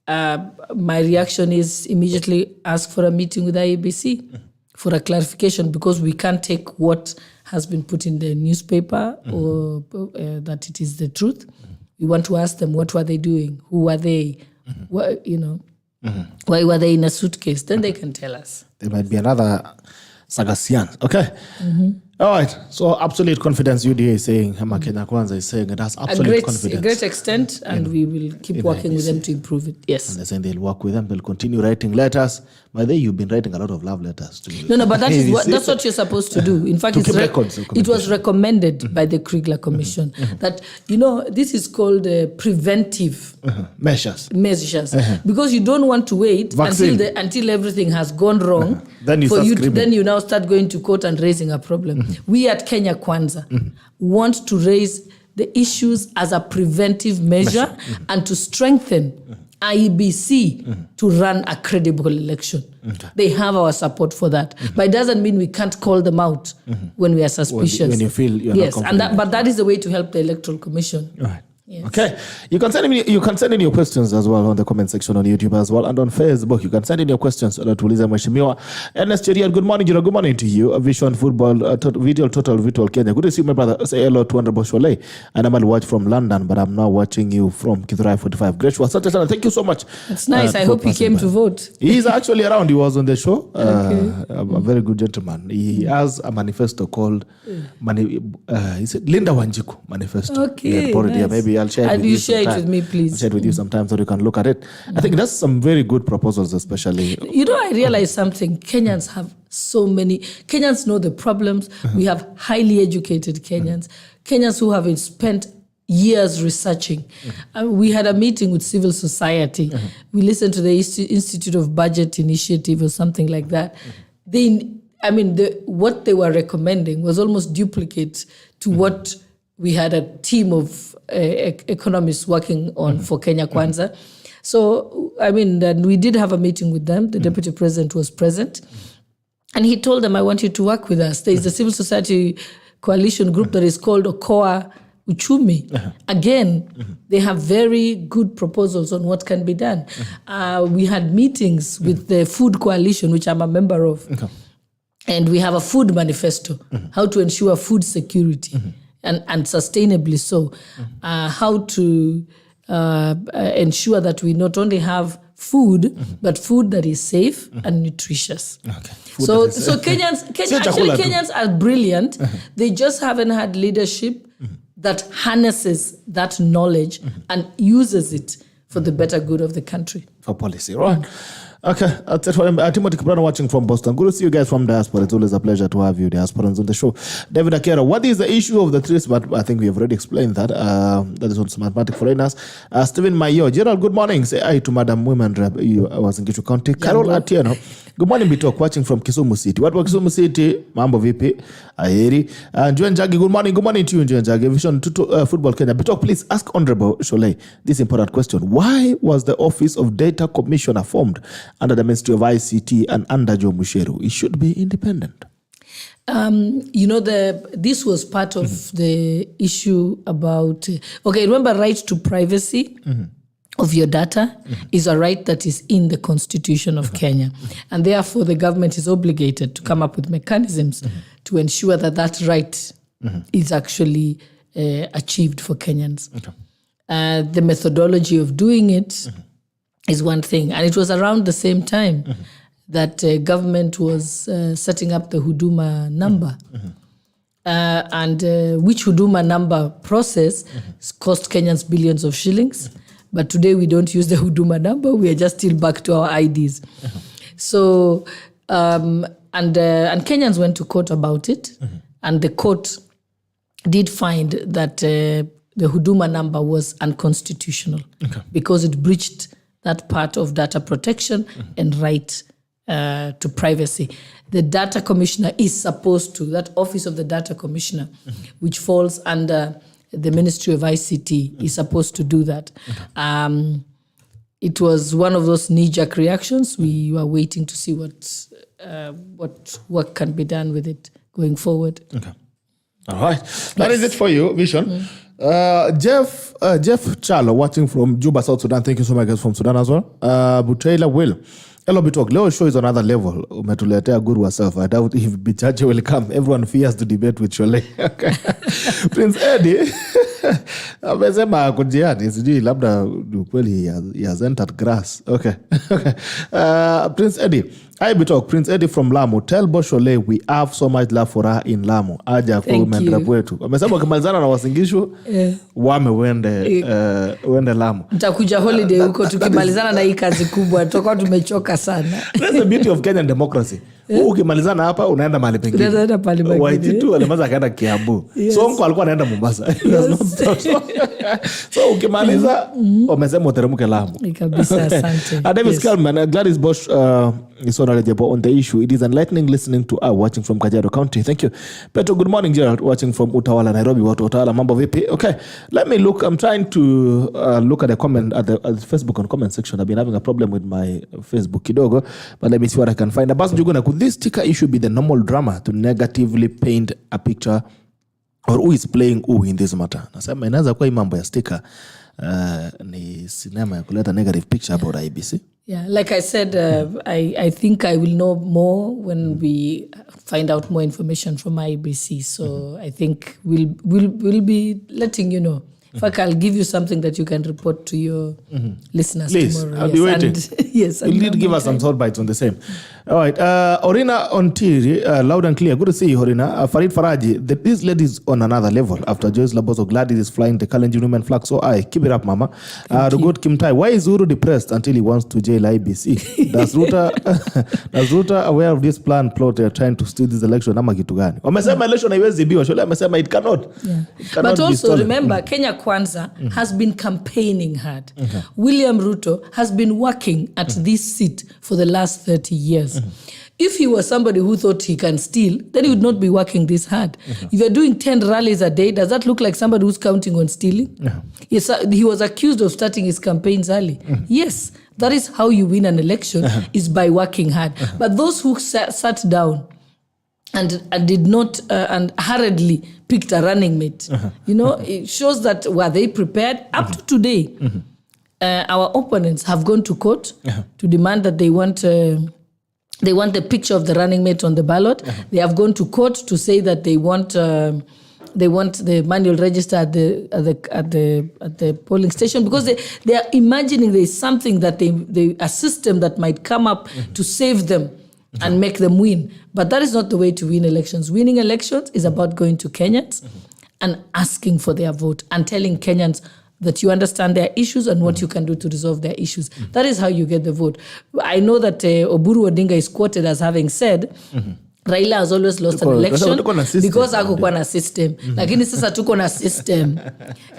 my reaction is immediately ask for a meeting with IEBC for a clarification, because we can't take what has been put in the newspaper or that it is the truth. We want to ask them, what were they doing? Who were they? What, why were they in a suitcase? Then they can tell us. There might be another Sagasian. Okay. All right. So absolute confidence, UDA is saying, Kenya Kwanza is saying, it has absolute confidence. A great extent, and we will keep working with them to improve it. Yes. And they're saying they'll work with them. They'll continue writing letters. By the way, you've been writing a lot of love letters to No, but that's what you're supposed to do. In fact, it was recommended by the Kriegler Commission that, this is called preventive measures. Because you don't want to wait until everything has gone wrong. Then you now start going to court and raising a problem. We at Kenya Kwanza want to raise the issues as a preventive measure and to strengthen IEBC to run a credible election. They have our support for that. But it doesn't mean we can't call them out when we are suspicious. When you feel you're not confident. But that is the way to help the Electoral Commission. Right. Yes. Okay, you can send in your questions as well on the comment section on YouTube as well, and on Facebook you can send in your questions to Tuliza Mheshimiwa. Ernest Cheria, good morning, good morning to you. Vision Football, Virtual Kenya. Good to see you, my brother. Say hello to Honorable SHOLLEI. And I'm watch from London, but I'm now watching you from Kithurai 45. Great show. Thank you so much. It's nice. I hope he came to vote. He's actually around. He was on the show. A very good gentleman. He has a manifesto called is it Linda Wanjiku manifesto. Okay, nice. Maybe I'll share it with you. Share it with me, please. I'll share it with you sometime so you can look at it. I think that's some very good proposals, especially. I realize something. Kenyans have so many. Kenyans know the problems. We have highly educated Kenyans. Kenyans who have spent years researching. We had a meeting with civil society. We listened to the Institute of Budget Initiative or something like that. What they were recommending was almost duplicate to what we had a team of economists working on for Kenya Kwanza. So, then we did have a meeting with them. The Deputy President was present. And he told them, I want you to work with us. There is a civil society coalition group that is called Okoa Uchumi. Again, they have very good proposals on what can be done. We had meetings with the Food Coalition, which I'm a member of. And we have a food manifesto, how to ensure food security. And sustainably so, how to ensure that we not only have food, but food that is safe and nutritious. Okay. So Kenyans are brilliant. They just haven't had leadership that harnesses that knowledge and uses it for the better good of the country. For policy, right? Okay, that's it for him. Timothy Kiprano watching from Boston. Good to see you guys from diaspora. It's always a pleasure to have you, diasporans, on the show. David Akera, what is the issue of the trees? But I think we have already explained that. That is also mathematic foreigners. Stephen Mayo, Gerald, good morning. Say hi to Madam Women Rep. I was in GISHU County. Carol Atieno, good morning, Bitok, watching from Kisumu City. What about Kisumu City? Mambo VP, Aheri. Njoen Jagi, good morning. Good morning to you, Njoen Jagi. Vision Football Kenya. Bitok, please ask Honorable SHOLLEI this important question. Why was the Office of Data Commissioner formed under the Ministry of ICT and under Joe Musheru? It should be independent. This was part of the issue about, remember, right to privacy of your data is a right that is in the Constitution of Kenya. And therefore, the government is obligated to come up with mechanisms to ensure that that right is actually achieved for Kenyans. The methodology of doing it is one thing. And it was around the same time that government was setting up the Huduma number. And which Huduma number process cost Kenyans billions of shillings. But today we don't use the Huduma number. We are just still back to our IDs. So, and Kenyans went to court about it. And the court did find that the Huduma number was unconstitutional because it breached that part of data protection and right to privacy. The data commissioner is supposed to, that office of the data commissioner, which falls under the Ministry of ICT, is supposed to do that. It was one of those knee-jerk reactions. We were waiting to see what work can be done with it going forward. All right. That is it for you, Vision. Jeff Chalo, watching from Juba, South Sudan. Thank you so much, guys, from Sudan as well. Butela Will. Hello, Bitok. Leo show is another level. Umetuletea guru herself. I doubt if Bichachi will come. Everyone fears to debate with SHOLLEI. Okay. Prince Eddie. Amesema kujiani, sijui labda ukweli he has entered grass. Okay. Prince Eddie. Hi, Bitok. Prince Eddie from Lamu. Tell SHOLLEI we have so much love for her in Lamu. Aja kumendra kwetu. Amesema ukimalizana na Wasingishu, wame wende Lamu. Mtakuja holiday huko tukimalizana na hii kazi kubwa. Tutakuwa tumechoka sana. That's the beauty of Kenyan democracy. Ukimalizana hapa unaenda mahali pengine. Unaenda pale pengine. Waititu alimaza akaenda Kiambu. Yes. Sonko alikuwa anaenda Mombasa. So ukimaliza wamesema uteremke Lamu. Kabisa, asante. David Skalman, Gladys Bosch is so knowledgeable on the issue. It is enlightening listening to her watching from Kajiado County. Thank you. Petro, good morning, Gerald, watching from Utawala, Nairobi. Watu Utawala, mambo vipi? Okay, let me look. I'm trying to look at the comment at the Facebook on comment section. I've been having a problem with my Facebook kidogo, but let me see what I can find. Abas Njuguna, could this sticker issue be the normal drama to negatively paint a picture, or who is playing who in this matter? Nasema inaweza kuwa mambo ya sticker ni sinema ya kuleta negative picture about IBC. Yeah, like I said, I think I will know more when we find out more information from IBC. So I think we'll be letting you know. In fact, I'll give you something that you can report to your listeners tomorrow. I'll be waiting. And, yes, you need to give us some thought bites on the same. All right. Orina on TV, loud and clear. Good to see you, Orina. Farid Faraji, these ladies on another level. After Joyce Laboso, Gladys is flying the Kalenjin women flag. So keep it up, Mama. The good Kim Tai, why is Uru depressed until he wants to jail IBC? Does Ruta aware of this plot trying to steal this election? Ama kitu gani? Wamesema election haiwezi biwa. Shule amesema it cannot. Yeah. But also remember, Kenya Kwanza has been campaigning hard. William Ruto has been working at this seat for the last 30 years. If he was somebody who thought he can steal, then he would not be working this hard. If you're doing 10 rallies a day, does that look like somebody who's counting on stealing? Yes, he was accused of starting his campaigns early. Yes, that is how you win an election, is by working hard. But those who sat down and did not and hurriedly picked a running mate, you know, it shows that were they prepared? Up to today, our opponents have gone to court to demand that they want the picture of the running mate on the ballot. They have gone to court to say that they want the manual register at the polling station, because they are imagining there is something that a system that might come up to save them and make them win. But that is not the way to win elections. Winning elections is about going to Kenyans and asking for their vote and telling Kenyans that you understand their issues and what you can do to resolve their issues. That is how you get the vote. I know that Oburu Odinga is quoted as having said, Raila has always lost an election because hakukuwa na system. Lakini sasa tuko na system.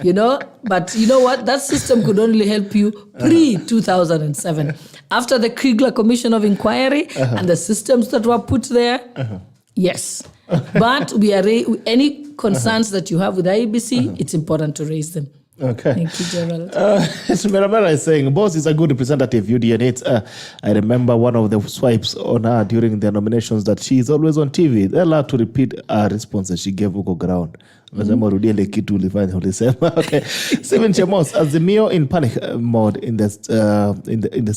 You know, but you know what? That system could only help you pre-2007. After the Kriegler Commission of Inquiry and the systems that were put there, yes. But we are any concerns that you have with IEBC, it's important to raise them. Okay. Thank you, Gerald. Miramara is saying, boss is a good representative, UDNH. I remember one of the swipes on her during the nominations that she is always on TV. They're allowed to repeat her response that she gave Uko ground. Okay. Steven Chemos, Azimio in panic mode in the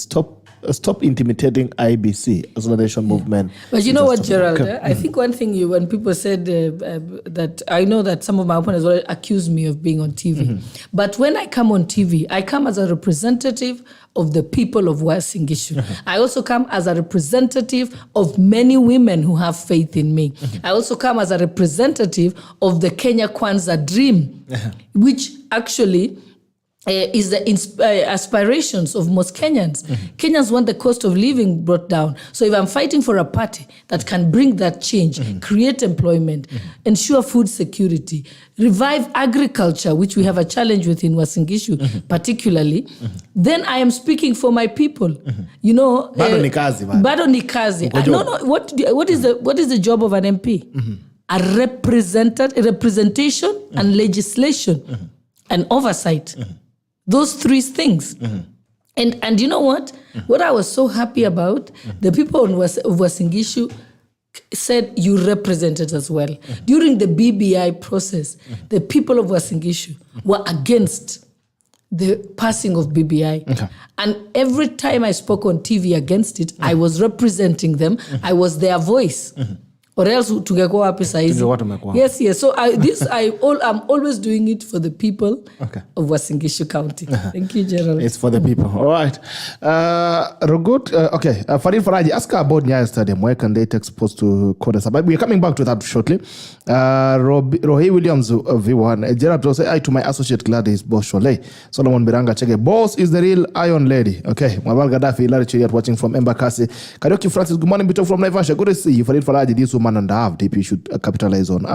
stop intimidating IBC as a nation movement. But you know what, Gerald? I think one thing when people said that, I know that some of my opponents already accused me of being on TV. But when I come on TV, I come as a representative of the people of UASIN GISHU. I also come as a representative of many women who have faith in me. I also come as a representative of the Kenya Kwanza dream, which actually is the aspirations of most Kenyans. Kenyans want the cost of living brought down. So if I'm fighting for a party that can bring that change, create employment, ensure food security, revive agriculture, which we have a challenge with in UASIN GISHU, particularly, then I am speaking for my people. You know, Bado ni kazi, man. Bado ni kazi. No. What is the job of an MP? A representation and legislation and oversight. Those three things. And you know what? What I was so happy about, the people of UASIN GISHU said you represented as well. During the BBI process, the people of UASIN GISHU were against the passing of BBI. And every time I spoke on TV against it, I was representing them. I was their voice. or else tungekuwa wapi saizi. Yes. So I'm always doing it for the people of Uasin Gishu County. Thank you, General. It's for the people. All right. Rogut, Farid Faraji, ask her about Nyayo Stadium. Where can they take sports to Kodesa? But we're coming back to that shortly. Rohi Williams, V1. Gerald will say hi to my associate GLADYS, boss SHOLLEI. Solomon Biranga Chege. Boss is the real iron lady. Okay. Mwabal Gaddafi, Larry Chiriat watching from Embakasi. Karioki Francis, good morning, Bito from Naivasha. Good to see you. Farid Faraji, this woman on the half deep you should capitalize on.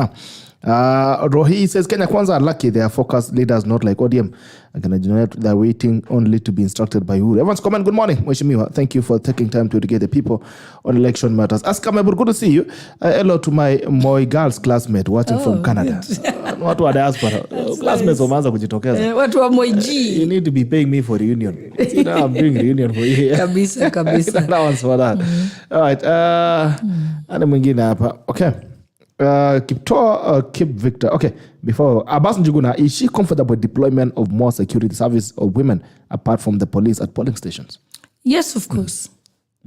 Rohi says Kenya Kwanza are lucky they are focused leaders, not like ODM. They're waiting only to be instructed by Uhuru. Everyone's comment, good morning, Mheshimiwa. Thank you for taking time to educate the people on election matters. Ask Kamebur, good to see you. Hello to my Moi girls classmate watching from Canada. Watu wa diaspora. Classmates wameanza kujitokeza. Watu wa Moi G. You need to be paying me for reunion. You know, I'm doing reunion for you. Kabisa. That one's for that. All right. Ana mwingine hapa. Okay. Keep Victor. Okay, before Abbas Njuguna, is she comfortable with deployment of more security service of women apart from the police at polling stations? Yes, of course.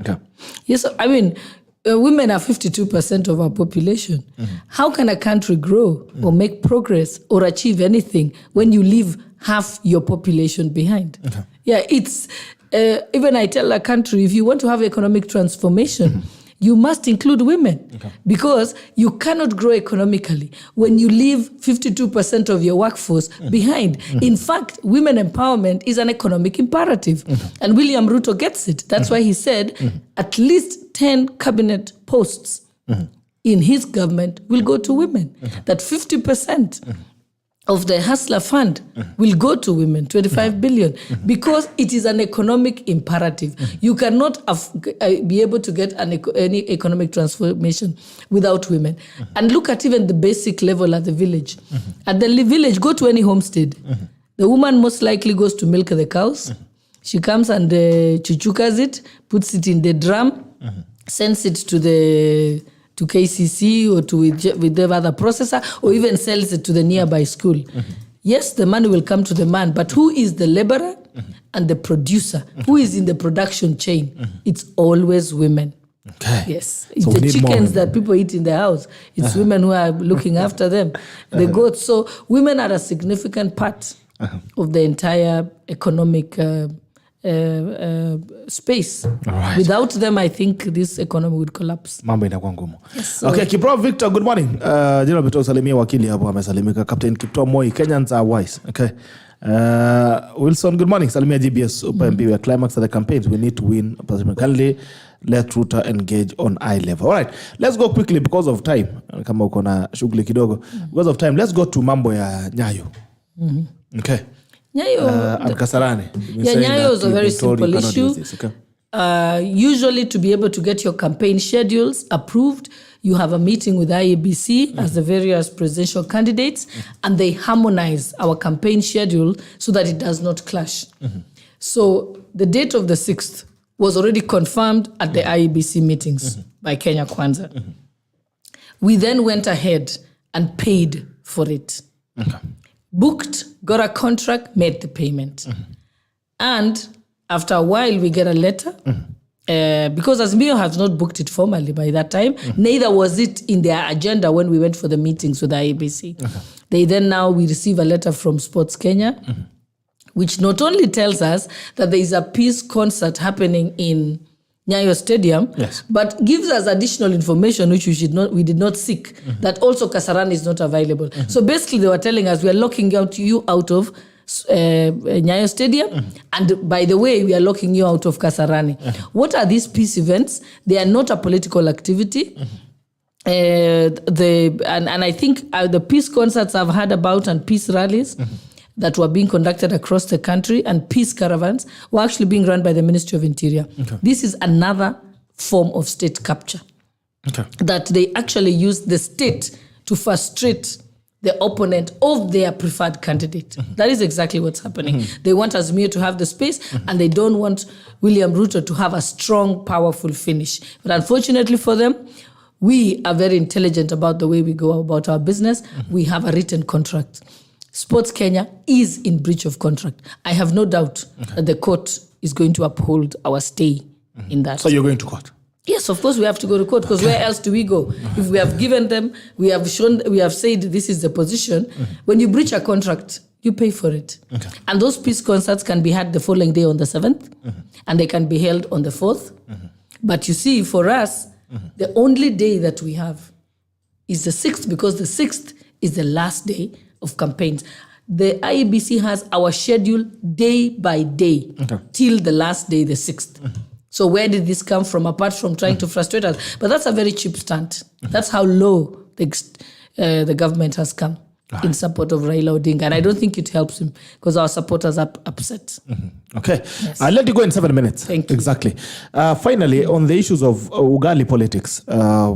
Okay. Yes, I mean, women are 52% of our population. How can a country grow or make progress or achieve anything when you leave half your population behind? Okay. Yeah, it's even I tell a country, if you want to have economic transformation, you must include women because you cannot grow economically when you leave 52% of your workforce behind. In fact, women empowerment is an economic imperative. And William Ruto gets it. That's why he said at least 10 cabinet posts in his government will go to women. That 50% of the Hustler Fund will go to women, 25 billion, because it is an economic imperative. You cannot be able to get any economic transformation without women. And look at even the basic level at the village. At the village, go to any homestead. The woman most likely goes to milk the cows. She comes and chuchukas it, puts it in the drum, sends it to KCC or to whichever other processor, or even sells it to the nearby school. Yes, the money will come to the man, but who is the laborer and the producer? Who is in the production chain? It's always women. Okay. Yes. It's the chickens that people eat in the house. It's women who are looking after them. The goats. So women are a significant part of the entire economic space. Right. Without them, I think this economy would collapse. Mambo inakuwa ngumu. Yes, so okay, Kipro Victor, good morning. Jina Bito salimia wakili hapo amesalimika. Captain Kipto Moi, Kenyans are wise. Okay. Wilson, good morning. Salimia GBS. We are climax of the campaigns. We need to win. Kindly let Ruta engage on eye level. All right. Let's go quickly because of time. Kama uko na shughuli kidogo. Because of time, let's go to mambo ya Nyayo. Okay. Nyayo, Kasarani. Nyayo is a very simple issue. Usually to be able to get your campaign schedules approved, you have a meeting with IEBC as the various presidential candidates, and they harmonize our campaign schedule so that it does not clash. So the date of the 6th was already confirmed at the IEBC meetings by Kenya Kwanza. We then went ahead and paid for it. Booked, got a contract, made the payment. And after a while, we get a letter. Because Azimio has not booked it formally by that time, neither was it in their agenda when we went for the meetings with the IEBC. We receive a letter from Sports Kenya, which not only tells us that there is a peace concert happening in Nyayo Stadium, but gives us additional information which we did not seek, that also Kasarani is not available. So basically they were telling us, we are locking you out of Nyayo Stadium, and by the way, we are locking you out of Kasarani. What are these peace events? They are not a political activity. And I think the peace concerts I've heard about and peace rallies that were being conducted across the country and peace caravans were actually being run by the Ministry of Interior. This is another form of state capture. That they actually use the state to frustrate the opponent of their preferred candidate. That is exactly what's happening. They want Azimio to have the space, and they don't want William Ruto to have a strong, powerful finish. But unfortunately for them, we are very intelligent about the way we go about our business. We have a written contract. Sports Kenya is in breach of contract. I have no doubt that the court is going to uphold our stay in that. So you're going to court? Yes, of course we have to go to court, because where else do we go? If we have given them, we have said this is the position. When you breach a contract, you pay for it. Okay. And those peace concerts can be had the following day on the 7th, and they can be held on the 4th. But you see, for us, the only day that we have is the 6th, because the 6th is the last day of campaigns. The IEBC has our schedule day by day till the last day, the 6th. So where did this come from, apart from trying to frustrate us? But that's a very cheap stunt. That's how low the government has come in support of Raila Odinga. And I don't think it helps him, because our supporters are upset. Okay. Yes. I'll let you go in 7 minutes. Thank you. Exactly. Finally, on the issues of Ugali politics,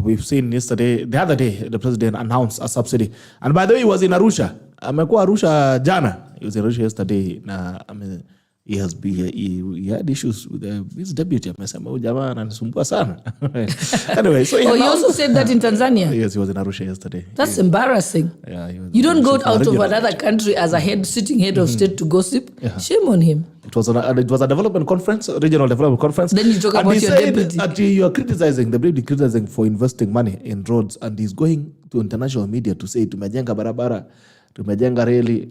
we've seen the other day, the president announced a subsidy. And by the way, he was in Arusha. Amekuwa Arusha jana. He was in Arusha yesterday. He had issues with his deputy. Anyway, so he also said that in Tanzania. Yes, he was in Arusha yesterday. That's embarrassing. Yeah, you don't go out of another country as a sitting head of state to gossip. Yeah. Shame on him. It was a development conference, a regional development conference. Then you talk about your deputy. And you are criticizing for investing money in roads, and he's going to international media to say tumejenga barabara, tumejenga reli.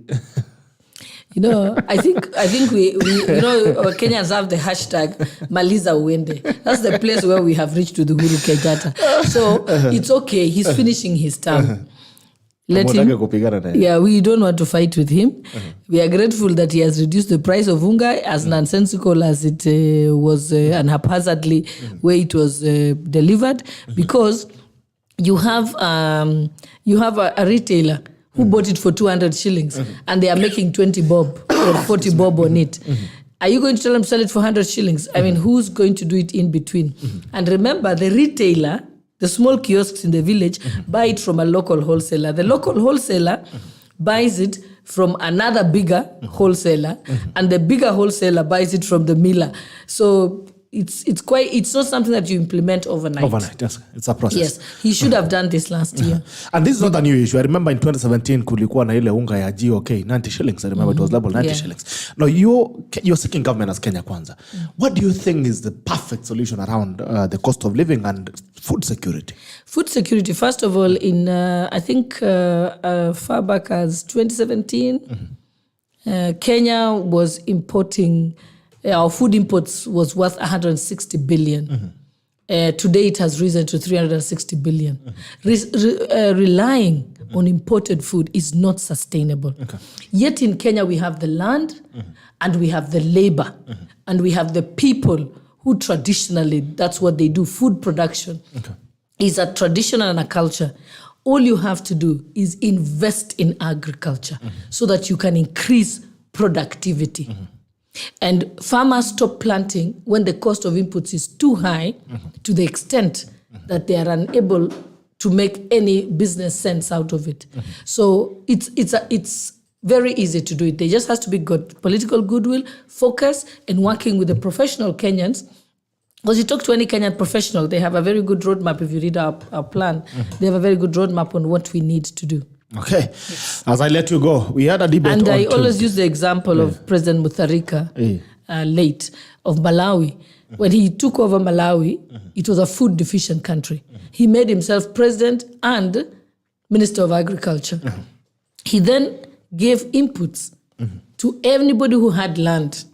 You know, I think we Kenyans have the hashtag Maliza Uende. That's the place where we have reached with Uhuru Kenyatta. So it's okay. He's finishing his term. Let him. Yeah, we don't want to fight with him. We are grateful that he has reduced the price of unga, as nonsensical as it was and haphazardly where it was delivered, because you have a retailer who bought it for 200 shillings and they are making 20 bob or 40 bob on it. Are you going to tell them to sell it for 100 shillings? I mean, who's going to do it in between? And remember, the retailer, the small kiosks in the village, buy it from a local wholesaler. The local wholesaler buys it from another bigger wholesaler, and the bigger wholesaler buys it from the miller. So it's not something that you implement overnight. Yes. It's a process. Yes, he should have done this last year. And this is not a new issue. I remember in 2017 kulikuwa na ile unga ya GOK 90 shillings. I remember it was labeled 90 shillings. Now you're seeking government as Kenya Kwanza. What do you think is the perfect solution around the cost of living and food security? Food security, first of all, in I think far back as 2017, Kenya was importing. Our food imports was worth 160 billion. Today it has risen to 360 billion. Relying on imported food is not sustainable. Yet in Kenya we have the land and we have the labor and we have the people who traditionally, that's what they do, food production is a tradition and a culture. All you have to do is invest in agriculture so that you can increase productivity. And farmers stop planting when the cost of inputs is too high to the extent that they are unable to make any business sense out of it. So it's very easy to do it. There just has to be good political goodwill, focus, and working with the professional Kenyans. Because you talk to any Kenyan professional, they have a very good roadmap. If you read our plan, they have a very good roadmap on what we need to do. Okay. Yes. As I let you go, we had a debate. And I always use the example of President Mutharika, late, of Malawi. When he took over Malawi, it was a food deficient country. He made himself president and Minister of Agriculture. He then gave inputs to anybody who had land.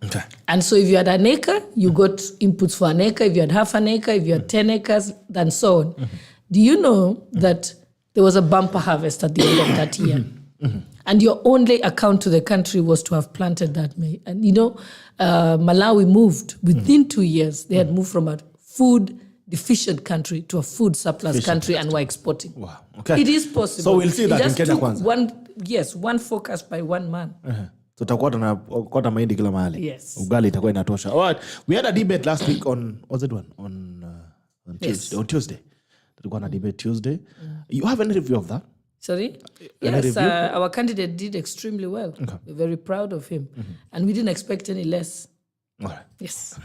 Okay. And so if you had an acre, you got inputs for an acre. If you had half an acre, if you had 10 acres, and so on. Do you know that there was a bumper harvest at the end of that year? And your only account to the country was to have planted that May. And you know, Malawi moved within 2 years. They had moved from a food deficient country to a food surplus country and were exporting. Wow. Okay. It is possible. So we'll see that in Kenya Kwanza. One focus by one man. Tutakuwa na mahindi kila mahali. Yes. Ugali itakuwa inatosha. All right. We had a debate last week on Tuesday. On Tuesday. Tulikuwa na debate Tuesday. You have any review of that? Sorry? Yes, our candidate did extremely well. Okay. We're very proud of him. And we didn't expect any less. All right. Yes.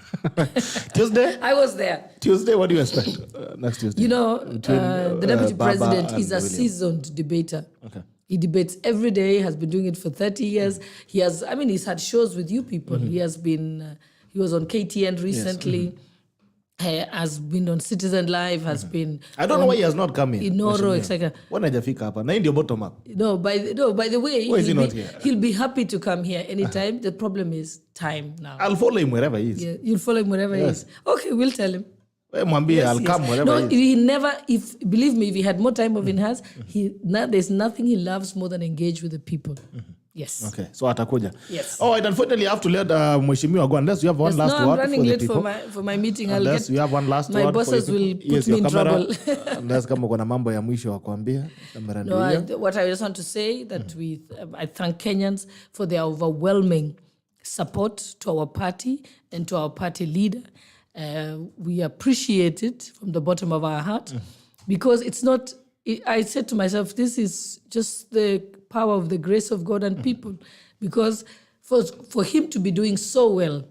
Tuesday? I was there. Tuesday, what do you expect next Tuesday? You know, the deputy president is a seasoned debater. Okay. He debates every day, has been doing it for 30 years. He's had shows with you people. He was on KTN recently. Yes. has been on Citizen Live, has been. I don't know why he has not come in. Inoro, etc. When hajafika hapa? Na ndio bottom up. No, by the way, why is he not here? He'll be happy to come here anytime. The problem is time now. I'll follow him wherever he is. Yeah, you'll follow him wherever he is. Okay, we'll tell him. I'll come wherever he is. He never. Believe me, if he had more time of in-house, there's nothing he loves more than engage with the people. Yes. Okay, so atakuja. Yes. Oh, and unfortunately, I have to let Mheshimiwa go unless you have one last word. I'm running late for my meeting. Unless you have one last my word. My bosses will put me in trouble. Unless kama kuna mambo ya mwisho wa kuambia. What I just want to say that I thank Kenyans for their overwhelming support to our party and to our party leader. We appreciate it from the bottom of our heart because it's not. I said to myself, this is just the power of the grace of God and people, because for him to be doing so well,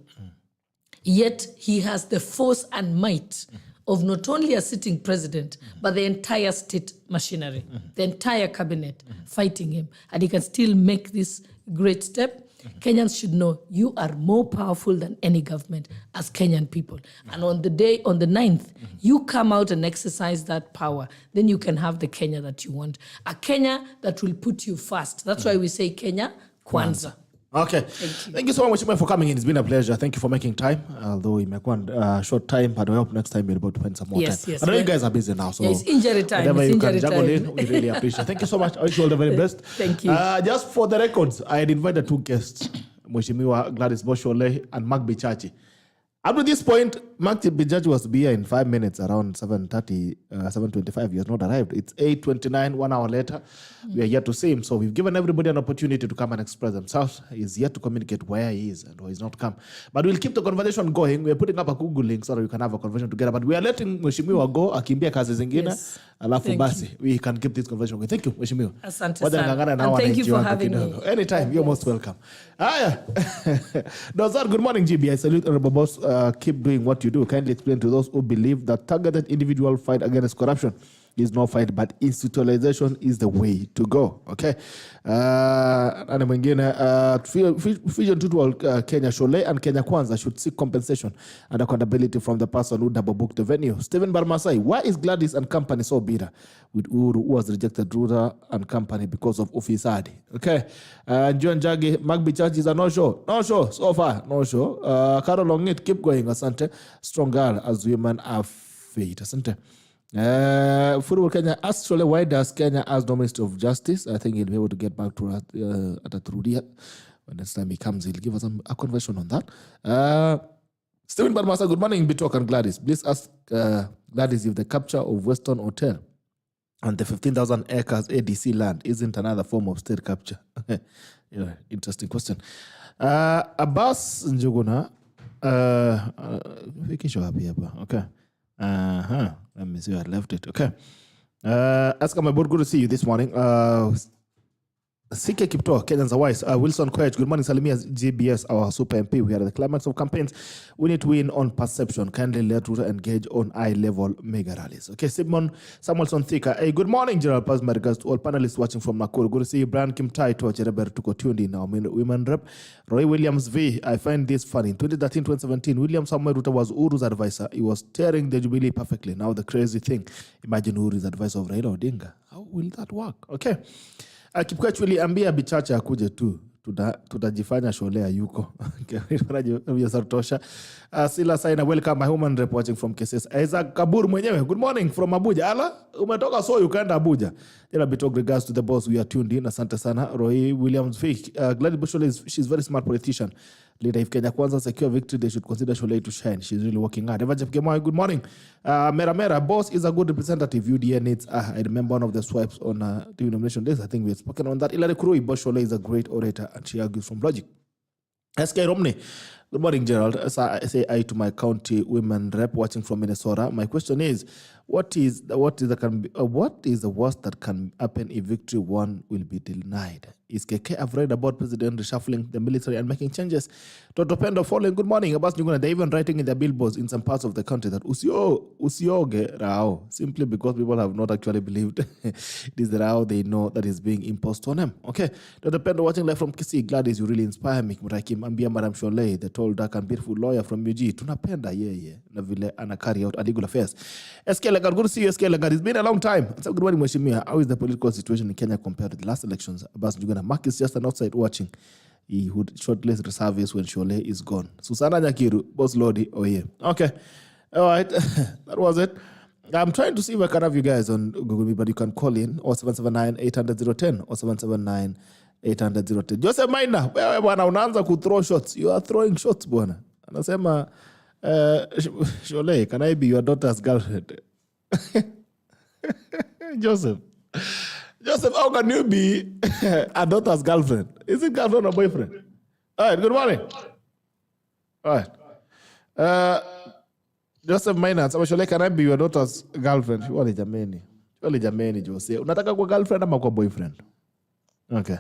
yet he has the force and might of not only a sitting president, but the entire state machinery, the entire cabinet fighting him, and he can still make this great step. Kenyans should know you are more powerful than any government as Kenyan people. And on the 9th, you come out and exercise that power. Then you can have the Kenya that you want. A Kenya that will put you first. That's why we say Kenya Kwanza. Okay. Thank you so much for coming in. It's been a pleasure. Thank you for making time. Although it may go a short time, but I hope next time you're able to spend some more time. Yes. I know you guys are busy now, so it's injury time. Whatever you can juggle in, we really appreciate. Thank you so much. I wish you all the very best. Thank you. Just for the records, I had invited 2 guests, Mheshimiwa GLADYS SHOLLEI and Mark BICHACHI. Up to this point, Mark BICHACHI was to be here in 5 minutes, around 7:30, 7:25. He has not arrived. It's 8:29, 1 hour later. We are here to see him. So we've given everybody an opportunity to come and express themselves. He's yet to communicate where he is and why he's not come. But we'll keep the conversation going. We're putting up a Google link so that we can have a conversation together. But we are letting Mheshimiwa go, akimbia kazi zingine. Alafu basi, we can keep this conversation going. Thank you, Mheshimiwa. Asante sana. And thank you for having me. Anytime, you're most welcome. Dozar, good morning, GB. I salute Honorable Boss. Keep doing what you do. Kindly explain to those who believe that targeted individual fight against corruption is no fight, but institutionalization is the way to go. Okay. And mwingine, Vision 2 Kenya SHOLLEI and Kenya Kwanza should seek compensation and accountability from the person who double booked the venue. Stephen Barmasai, why is GLADYS and company so bitter with Uhuru, who was rejected Ruta and company because of ufisadi? Okay. John Jagi, Mark BICHACHI is a no-show. No-show so far. No-show. Carol Longit, keep going. Asante. Strong girl as women are fate. Asante. Football Kenya asked SHOLLEI, why does Kenya ask no Ministry of Justice? I think he'll be able to get back to us at a Trudia. When next time he comes, he'll give us a conversation on that. Stephen Barmasa, good morning, Bitok and GLADYS. Please ask GLADYS if the capture of Western Hotel and the 15,000 acres ADC land isn't another form of state capture. Interesting question. Abbas Njuguna, okay. Let me see where I left it. Okay. Ask my board, good to see you this morning. CK Kipto, Kenyans are wise. Wilson Koech, good morning. Salimia GBS, our super MP. We are at the climax of campaigns. We need to win on perception. Kindly let Ruta engage on high-level mega rallies. Okay, Samuelson Thika. Hey, good morning, General Paz. My regards to all panelists watching from Nakuru. Good to see you, Brian Kim Tai, to Chereber, to tuned in now. Women rep. Roy Williams V. I find this funny. In 2013-2017, William Samuel Ruta was Uru's advisor. He was steering the Jubilee perfectly. Now the crazy thing. Imagine Uru's advisor of Raila Odinga. How will that work? Okay. Kipkwechwili ambia BICHACHI akuje tu tutajifanya SHOLLEI yuko. Sila Saina, welcome my human rep watching from KSS. Isaac Kabur mwenyewe, good morning from Abuja. Ala, umetoka so ukaenda Abuja. Jela Bitok, regards to the boss, we are tuned in. Asante sana. Roy Williams Fake, GLADYS SHOLLEI, she's very smart politician. Later, if Kenya Kwanza secure victory, they should consider SHOLLEI to shine. She's really working hard. Good morning. Mera, boss is a good representative. UDA needs, I remember one of the swipes on TV nomination days. I think we have spoken on that. Ilari Kurui, boss SHOLLEI is a great orator and she argues from logic. SK Romney, good morning, Gerald. As I say I to my county women rep watching from Minnesota. My question is, what is the worst that can happen if victory one will be denied? Is KK afraid about President reshuffling the military and making changes? Toto Pendo following, good morning. Abbas Njuguna, they're even writing in their billboards in some parts of the country that Usioge Rao, simply because people have not actually believed it is the Rao they know that is being imposed on them. Okay. Toto Pendo watching live from Kisii, GLADYS, you really inspire me. Murakim Ambia Madam SHOLLEI, the tall, dark and beautiful lawyer from UG. Tunapenda yeye na vile ana carry out legal affairs. SK Lagat, good to see you, SK Lagat. It's been a long time. So good morning, Mheshimiwa. How is the political situation in Kenya compared to the last elections? Abbas Njuguna, Mark is just an outside watching. He would shortlist reservists when SHOLLEI is gone. Susana Nyakiru, Boss Lodi, oh yeah. Okay. All right. That was it. I'm trying to see if I can have you guys on Google Meet, but you can call in 0779-800-010 or 779-800-010. Joseph Maina, wewe bwana unaanza throw shots. You are throwing shots bwana. Anasema SHOLLEI, can I be your daughter's girlfriend? Joseph, how can you be a daughter's girlfriend? Is it girlfriend or boyfriend? All right, good morning. All right. Joseph Maina, SHOLLEI, can I be your daughter's girlfriend? Surely jameni, Jose. Unataka kwa girlfriend ama kwa boyfriend? Okay.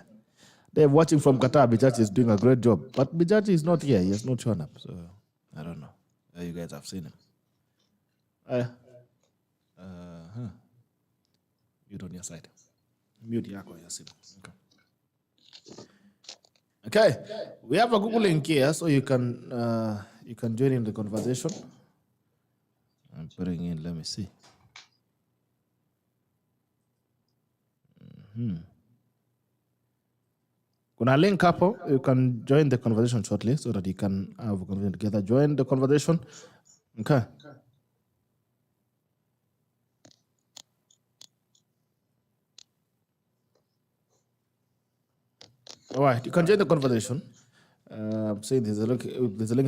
They're watching from Qatar. BICHACHI is doing a great job. But BICHACHI is not here. He has not shown up. So, I don't know. You guys have seen him. Mute on your side. Mute yako ya simu. Okay. We have a Google link here, so you can join in the conversation. I'm putting in, let me see. Kuna link hapo, you can join the conversation shortly so that you can have a conversation together. Join the conversation. Okay. All right, you can join the conversation. I'm saying there's a link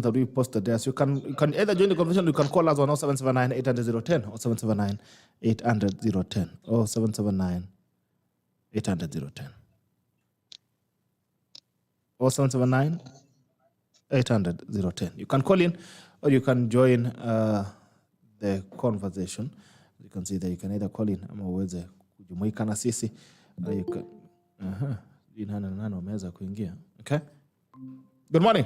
that we posted there. So you can either join the conversation, you can call us on 0779-800-010 or 779-800-010 or 779-800-010 or 779-800-010. You can call in or you can join the conversation. You can see that you can either call in ama uweze kujumuika na sisi or you can nani wameweza kuingia. Okay? Good morning.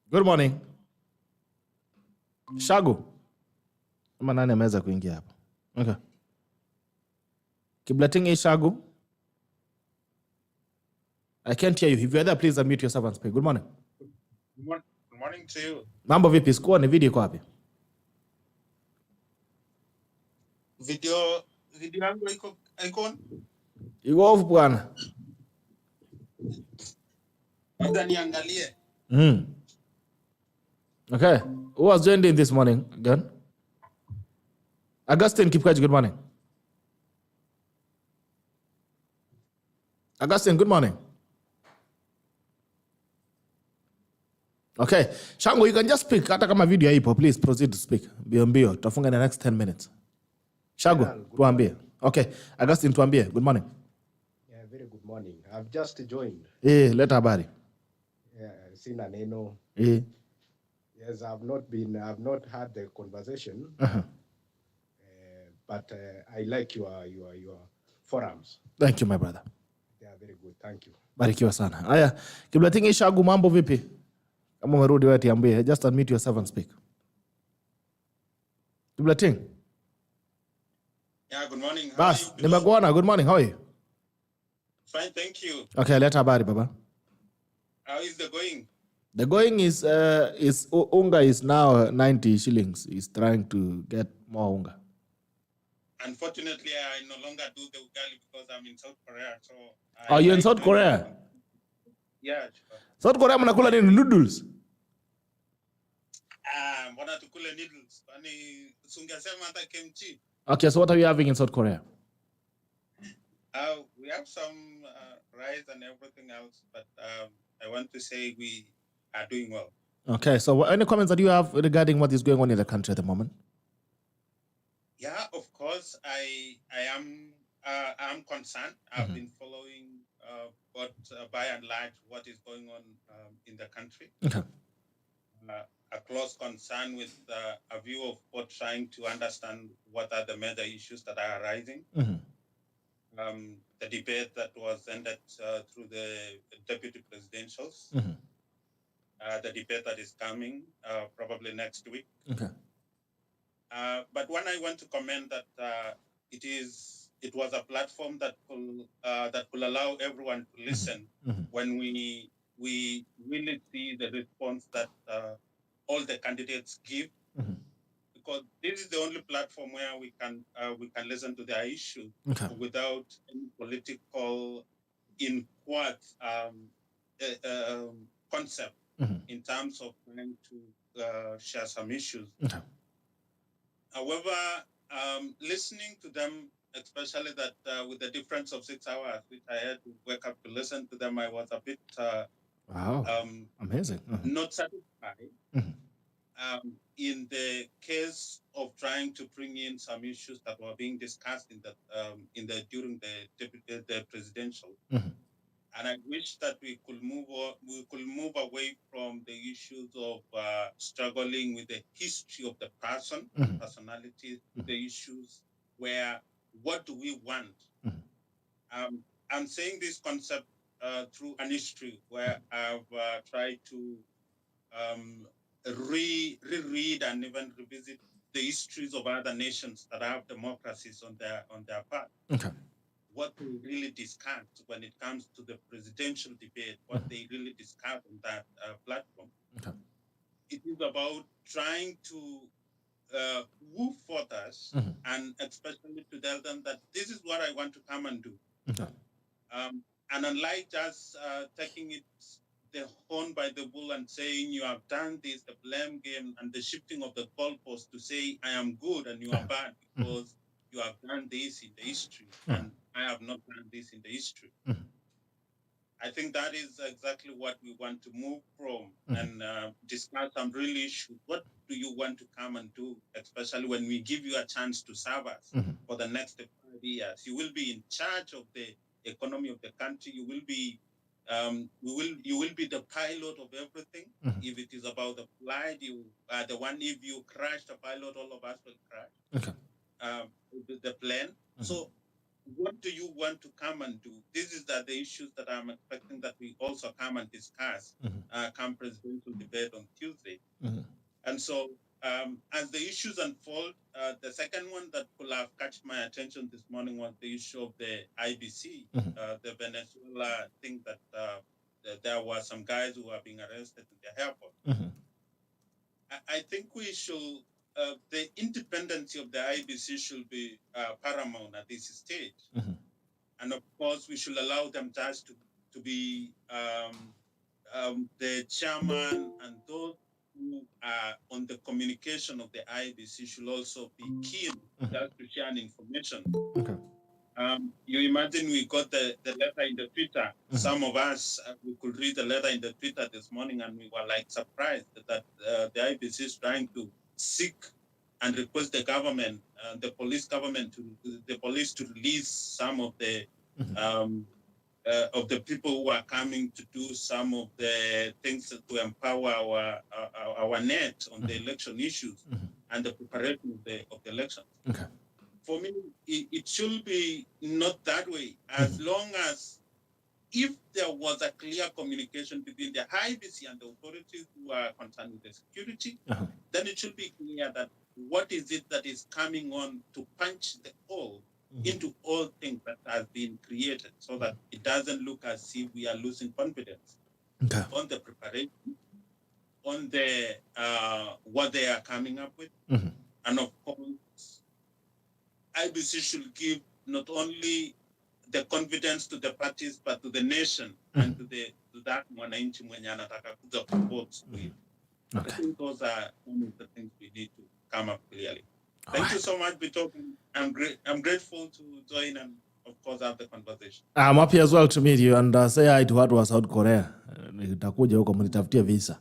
Good morning. Shagu. Ama nani ameweza kuingia hapa? Okay. Kiblating Shagu. I can't hear you. If you're there, please unmute yourself and speak. Good morning. Good morning to you. Mambo vipi? Sikuwa ni video iko wapi? Video yangu icon? Iko off bwana. Niangalie. Okay. Who was joined in this morning again? Augustine Kipkaji, good morning. Augustine, good morning. Okay. Shango, you can just speak. Hata kama video haipo, please proceed to speak. Mbio. Tutafunga in the next 10 minutes. Shango, tuambie. Okay. Augustine, tuambie. Good morning. Yeah, very good morning. I've just joined. Leta habari. Yeah, sina neno. Yes, I've not had the conversation. But I like your forums. Thank you, my brother. They are very good. Thank you. Barikiwa sana. Haya, Kiblating Shagu, mambo vipi? Kama umerudi wewe tiambie. Just unmute yourself and speak. Kiblating. Yeah, good morning. Bas, nimekuona. Good morning. How are you? Fine, thank you. Okay, leta habari baba. How is the going? The going is unga is now 90 shillings. He's trying to get more unga. Unfortunately, I no longer do the ugali because I'm in South Korea. So Are you in South Korea? Yeah, sure. South Korea mnakula nini? Noodles? Mbona tukule noodles? Kwani sungesema hata kimchi. Okay, so what are you having in South Korea? We have some rice and everything else, but I want to say we are doing well. Okay, so any comments that you have regarding what is going on in the country at the moment? Yeah, of course. I am concerned. I've been following, but by and large, what is going on in the country. Okay. A close concern with a view of both trying to understand what are the major issues that are arising. The debate that was ended through the deputy presidentials. The debate that is coming probably next week. Okay. But one I want to comment that it is it was a platform that could allow everyone to listen when we really see the response that all the candidates give, because this is the only platform where we can listen to their issues without any political, in quotes, concept in terms of trying to share some issues. However, listening to them, especially that with the difference of 6 hours, which I had to wake up to listen to them, I was a bit amazing. Not satisfied. In the case of trying to bring in some issues that were being discussed during the presidential, and I wish that we could move away from the issues of struggling with the history of the person, personality, the issues where what do we want? I'm saying this concept through an history where I've tried to reread and even revisit the histories of other nations that have democracies on their part. What they really discuss when it comes to the presidential debate, what they really discuss on that platform. It is about trying to woo voters and especially to tell them that this is what I want to come and do. And unlike just taking it the horn by the bull and saying you have done this, the blame game and the shifting of the goalpost to say I am good and you are bad because you have done this in the history and I have not done this in the history. I think that is exactly what we want to move from and discuss some real issues. What do you want to come and do, especially when we give you a chance to serve us for the next 5 years? You will be in charge of the economy of the country. You will be you will be the pilot of everything. If it is about the flight, you are the one. If you crash the pilot, all of us will crash. The plane. So what do you want to come and do? This is the issues that I'm expecting that we also come and discuss come presidential debate on Tuesday. And so as the issues unfold, the second one that could have caught my attention this morning was the issue of the IBC, the Venezuela thing that there were some guys who are being arrested in the airport. I think we should, the independence of the IBC should be paramount at this stage. And of course, we should allow them just to be the chairman, and those who are on the communication of the IBC should also be keen just to share information. You imagine we got the letter in the Twitter. Some of us, we could read the letter in the Twitter this morning and we were like surprised that the IBC is trying to seek and request the government, the police to release some of the people who are coming to do some of the things to empower our net on the election issues and the preparation of the elections. For me, it should be not that way. As long as if there was a clear communication between the IBC and the authorities who are concerned with the security, then it should be clear that what is it that is coming on to punch the hole into all things that has been created, so that it doesn't look as if we are losing confidence on the preparation, on the what they are coming up with, and of course, IBC should give not only the confidence to the parties but to the nation and to that mwananchi mwenye anataka kuja kuvote with. I think those are one of the things we need to come up clearly. Thank you so much, Bito. I'm grateful to join and, of course, have the conversation. I'm happy as well to meet you and say hi to watu wa South Korea. Nitakuja huko mnitafutie visa.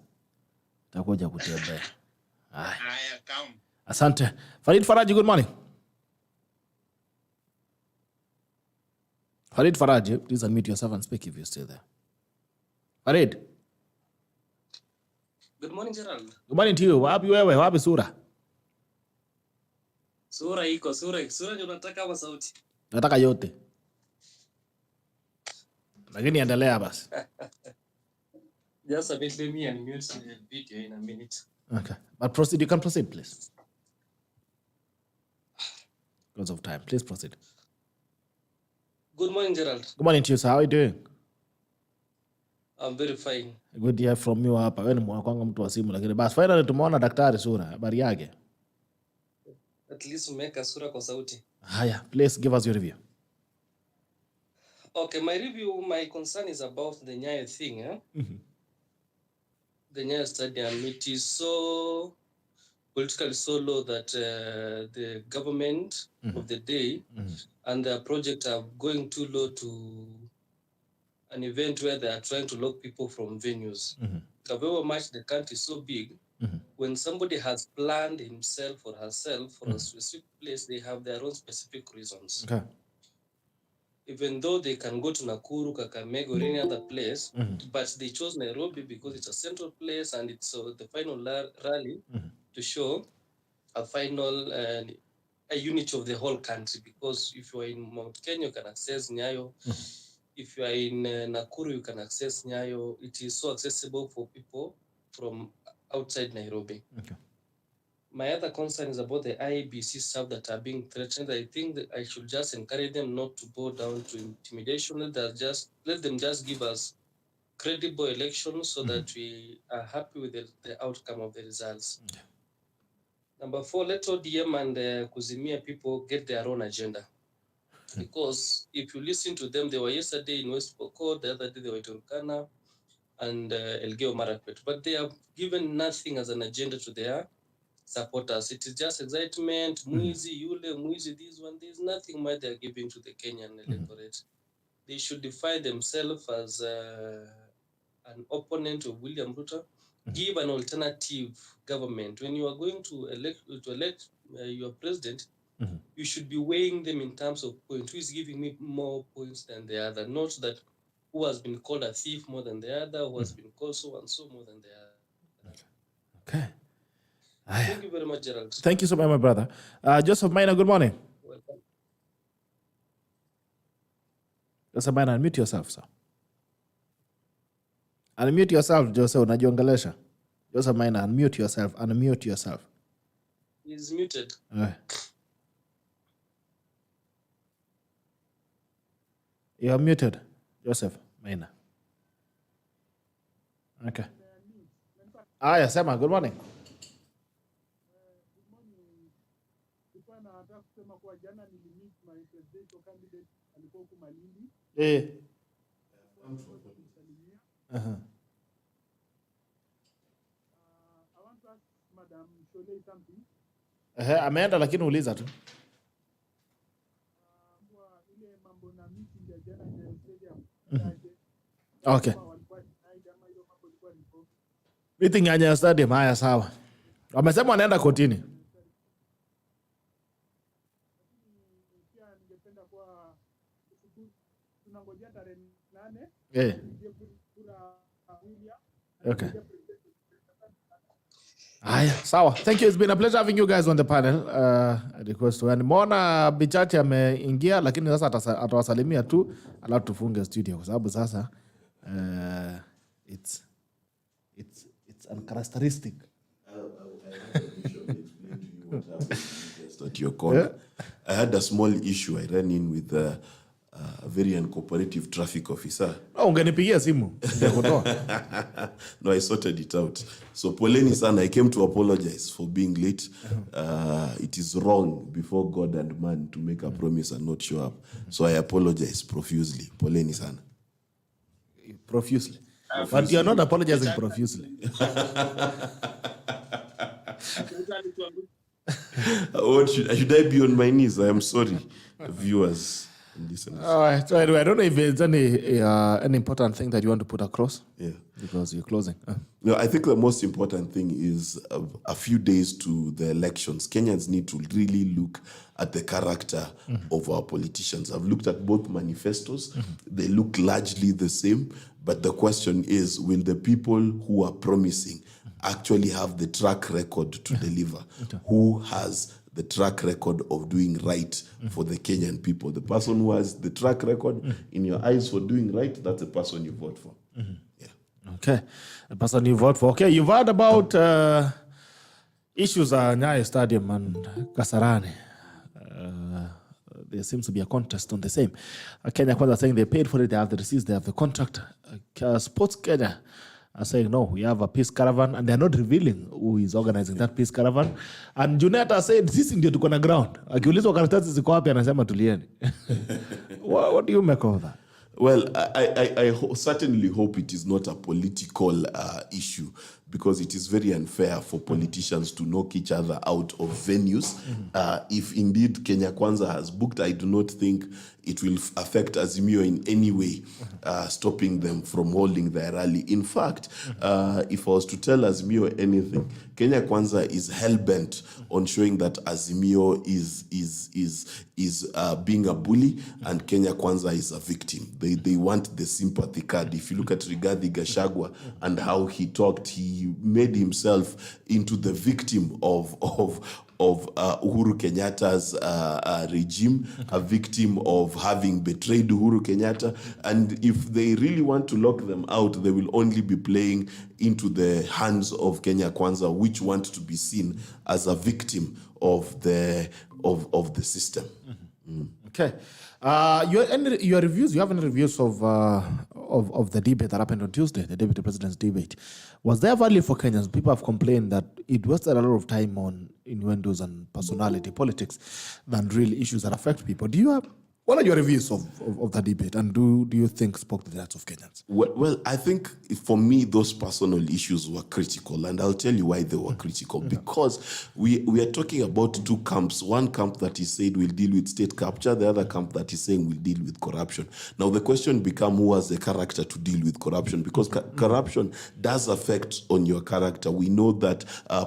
Nitakuja kutembea. Haya, come. Asante. Farid Faraji, good morning. Farid Faraji, please unmute yourself and speak if you're still there. Farid. Good morning, Gerald. Good morning to you. Wapi wewe? Wapi sura? Sura iko, sura ndio unataka ama sauti? Nataka yote. Lakini endelea basi. Just a bit, let me unmute the video in a minute. Okay. But proceed, you can proceed, please. Because of time. Please proceed. Good morning, Gerald. Good morning to you, sir. How are you doing? I'm very fine. Good to hear from you hapa. Wewe ni mwanakwangu mtu wa simu lakini basi finally tumeona daktari sura. Habari yake? At least umeka sura kwa sauti. Haya, please give us your review. Okay, my concern is about the Nyayo thing. The Nyayo Stadium, it is so politically so low that the government of the day and the project are going too low to an event where they are trying to lock people from venues. However much the country is so big, when somebody has planned himself or herself for a specific place, they have their own specific reasons. Okay. Even though they can go to Nakuru, Kakamega, or any other place, but they chose Nairobi because it's a central place and it's the final rally to show a final a unity of the whole country. Because if you are in Mount Kenya, you can access Nyayo. If you are in Nakuru, you can access Nyayo. It is so accessible for people from outside Nairobi. Okay. My other concern is about the IEBC staff that are being threatened. I think that I should just encourage them not to go down to intimidation. Let them just give us credible elections so that we are happy with the outcome of the results. Okay. Number 4, let ODM and Kuzimia people get their own agenda. Because if you listen to them, they were yesterday in West Pokot, the other day they were in Turkana and Elgeyo Marakwet. But they have given nothing as an agenda to their supporters. It is just excitement, Muizi, Yule, Muizi, this one. There's nothing more they're giving to the Kenyan electorate. They should define themselves as an opponent of William Ruto. Give an alternative government. When you are going to elect your president, you should be weighing them in terms of points. Who is giving me more points than the other? Not that who has been called a thief more than the other, who has been called so and so more than the other. Okay. Thank you very much, Gerald. Thank you so much, my brother. Joseph Maina, good morning. Welcome. Joseph Maina, unmute yourself, sir. Unmute yourself, Joseph. Unajiongelesha. Joseph Maina, unmute yourself. Unmute yourself. He's muted. You are muted, Joseph Maina. Okay. Aya, sema, good morning. I want to ask Madam Sholei something. Ameenda lakini uliza tu. Okay. Meeting ya Nyayo Stadium, haya sawa. Wamesema wanaenda kotini. Okay. Haya, sawa. Thank you. It's been a pleasure having you guys on the panel. Nimeona Bichachi ameingia lakini sasa atawasalimia tu alafu tufunge studio kwa sababu sasa it's uncharacteristic. That you're called. Yeah. I had a small issue. I ran in with a very uncooperative traffic officer. Ungenipigia simu. No, I sorted it out. So poleni sana, I came to apologize for being late. It is wrong before God and man to make a promise and not show up. So I apologize profusely. Poleni sana. Profusely. But you're not apologizing profusely. What should I be on my knees? I am sorry, viewers and listeners. All right. So anyway, I don't know if there's any important thing that you want to put across. Yeah. Because you're closing. No, I think the most important thing is a few days to the elections. Kenyans need to really look at the character of our politicians. I've looked at both manifestos. They look largely the same. But the question is, will the people who are promising actually have the track record to deliver? Okay. Who has the track record of doing right for the Kenyan people? The person who has the track record in your eyes for doing right, that's the person you vote for. Yeah. Okay. The person you vote for. Okay, you've heard about issues at Nyayo Stadium and Kasarani. there seems to be a contest on the same. Kenya Kwanza saying they paid for it, they have the receipts, they have the contract. Sports Kenya are saying, no, we have a peace caravan, and they're not revealing who is organizing that peace caravan. And Juneta said, sisi ndio tuko na ground. Akiulizwa karatasi ziko wapi, anasema tulieni. What do you make of that? Well, I certainly hope it is not a political issue, because it is very unfair for politicians to knock each other out of venues. If indeed Kenya Kwanza has booked, I do not think it will affect Azimio in any way, stopping them from holding their rally. In fact, if I was to tell Azimio anything, Kenya Kwanza is hell-bent on showing that Azimio is being a bully and Kenya Kwanza is a victim. They want the sympathy card. If you look at Rigathi Gachagua and how he talked, he made himself into the victim of Uhuru Kenyatta's regime, a victim of having betrayed Uhuru Kenyatta. And if they really want to lock them out, they will only be playing into the hands of Kenya Kwanza, which want to be seen as a victim of the system. Okay. Your reviews, you have any reviews of the debate that happened on Tuesday, the Deputy President's debate? Was there value for Kenyans? People have complained that it wasted a lot of time on innuendos and personality politics than real issues that affect people. What are your reviews of the debate, and do you think spoke to the hearts of Kenyans? Well, I think for me, those personal issues were critical, and I'll tell you why they were critical. Because we are talking about two camps. One camp that he said will deal with state capture, the other camp that he's saying will deal with corruption. Now, the question becomes who has the character to deal with corruption, because corruption does affect on your character. We know that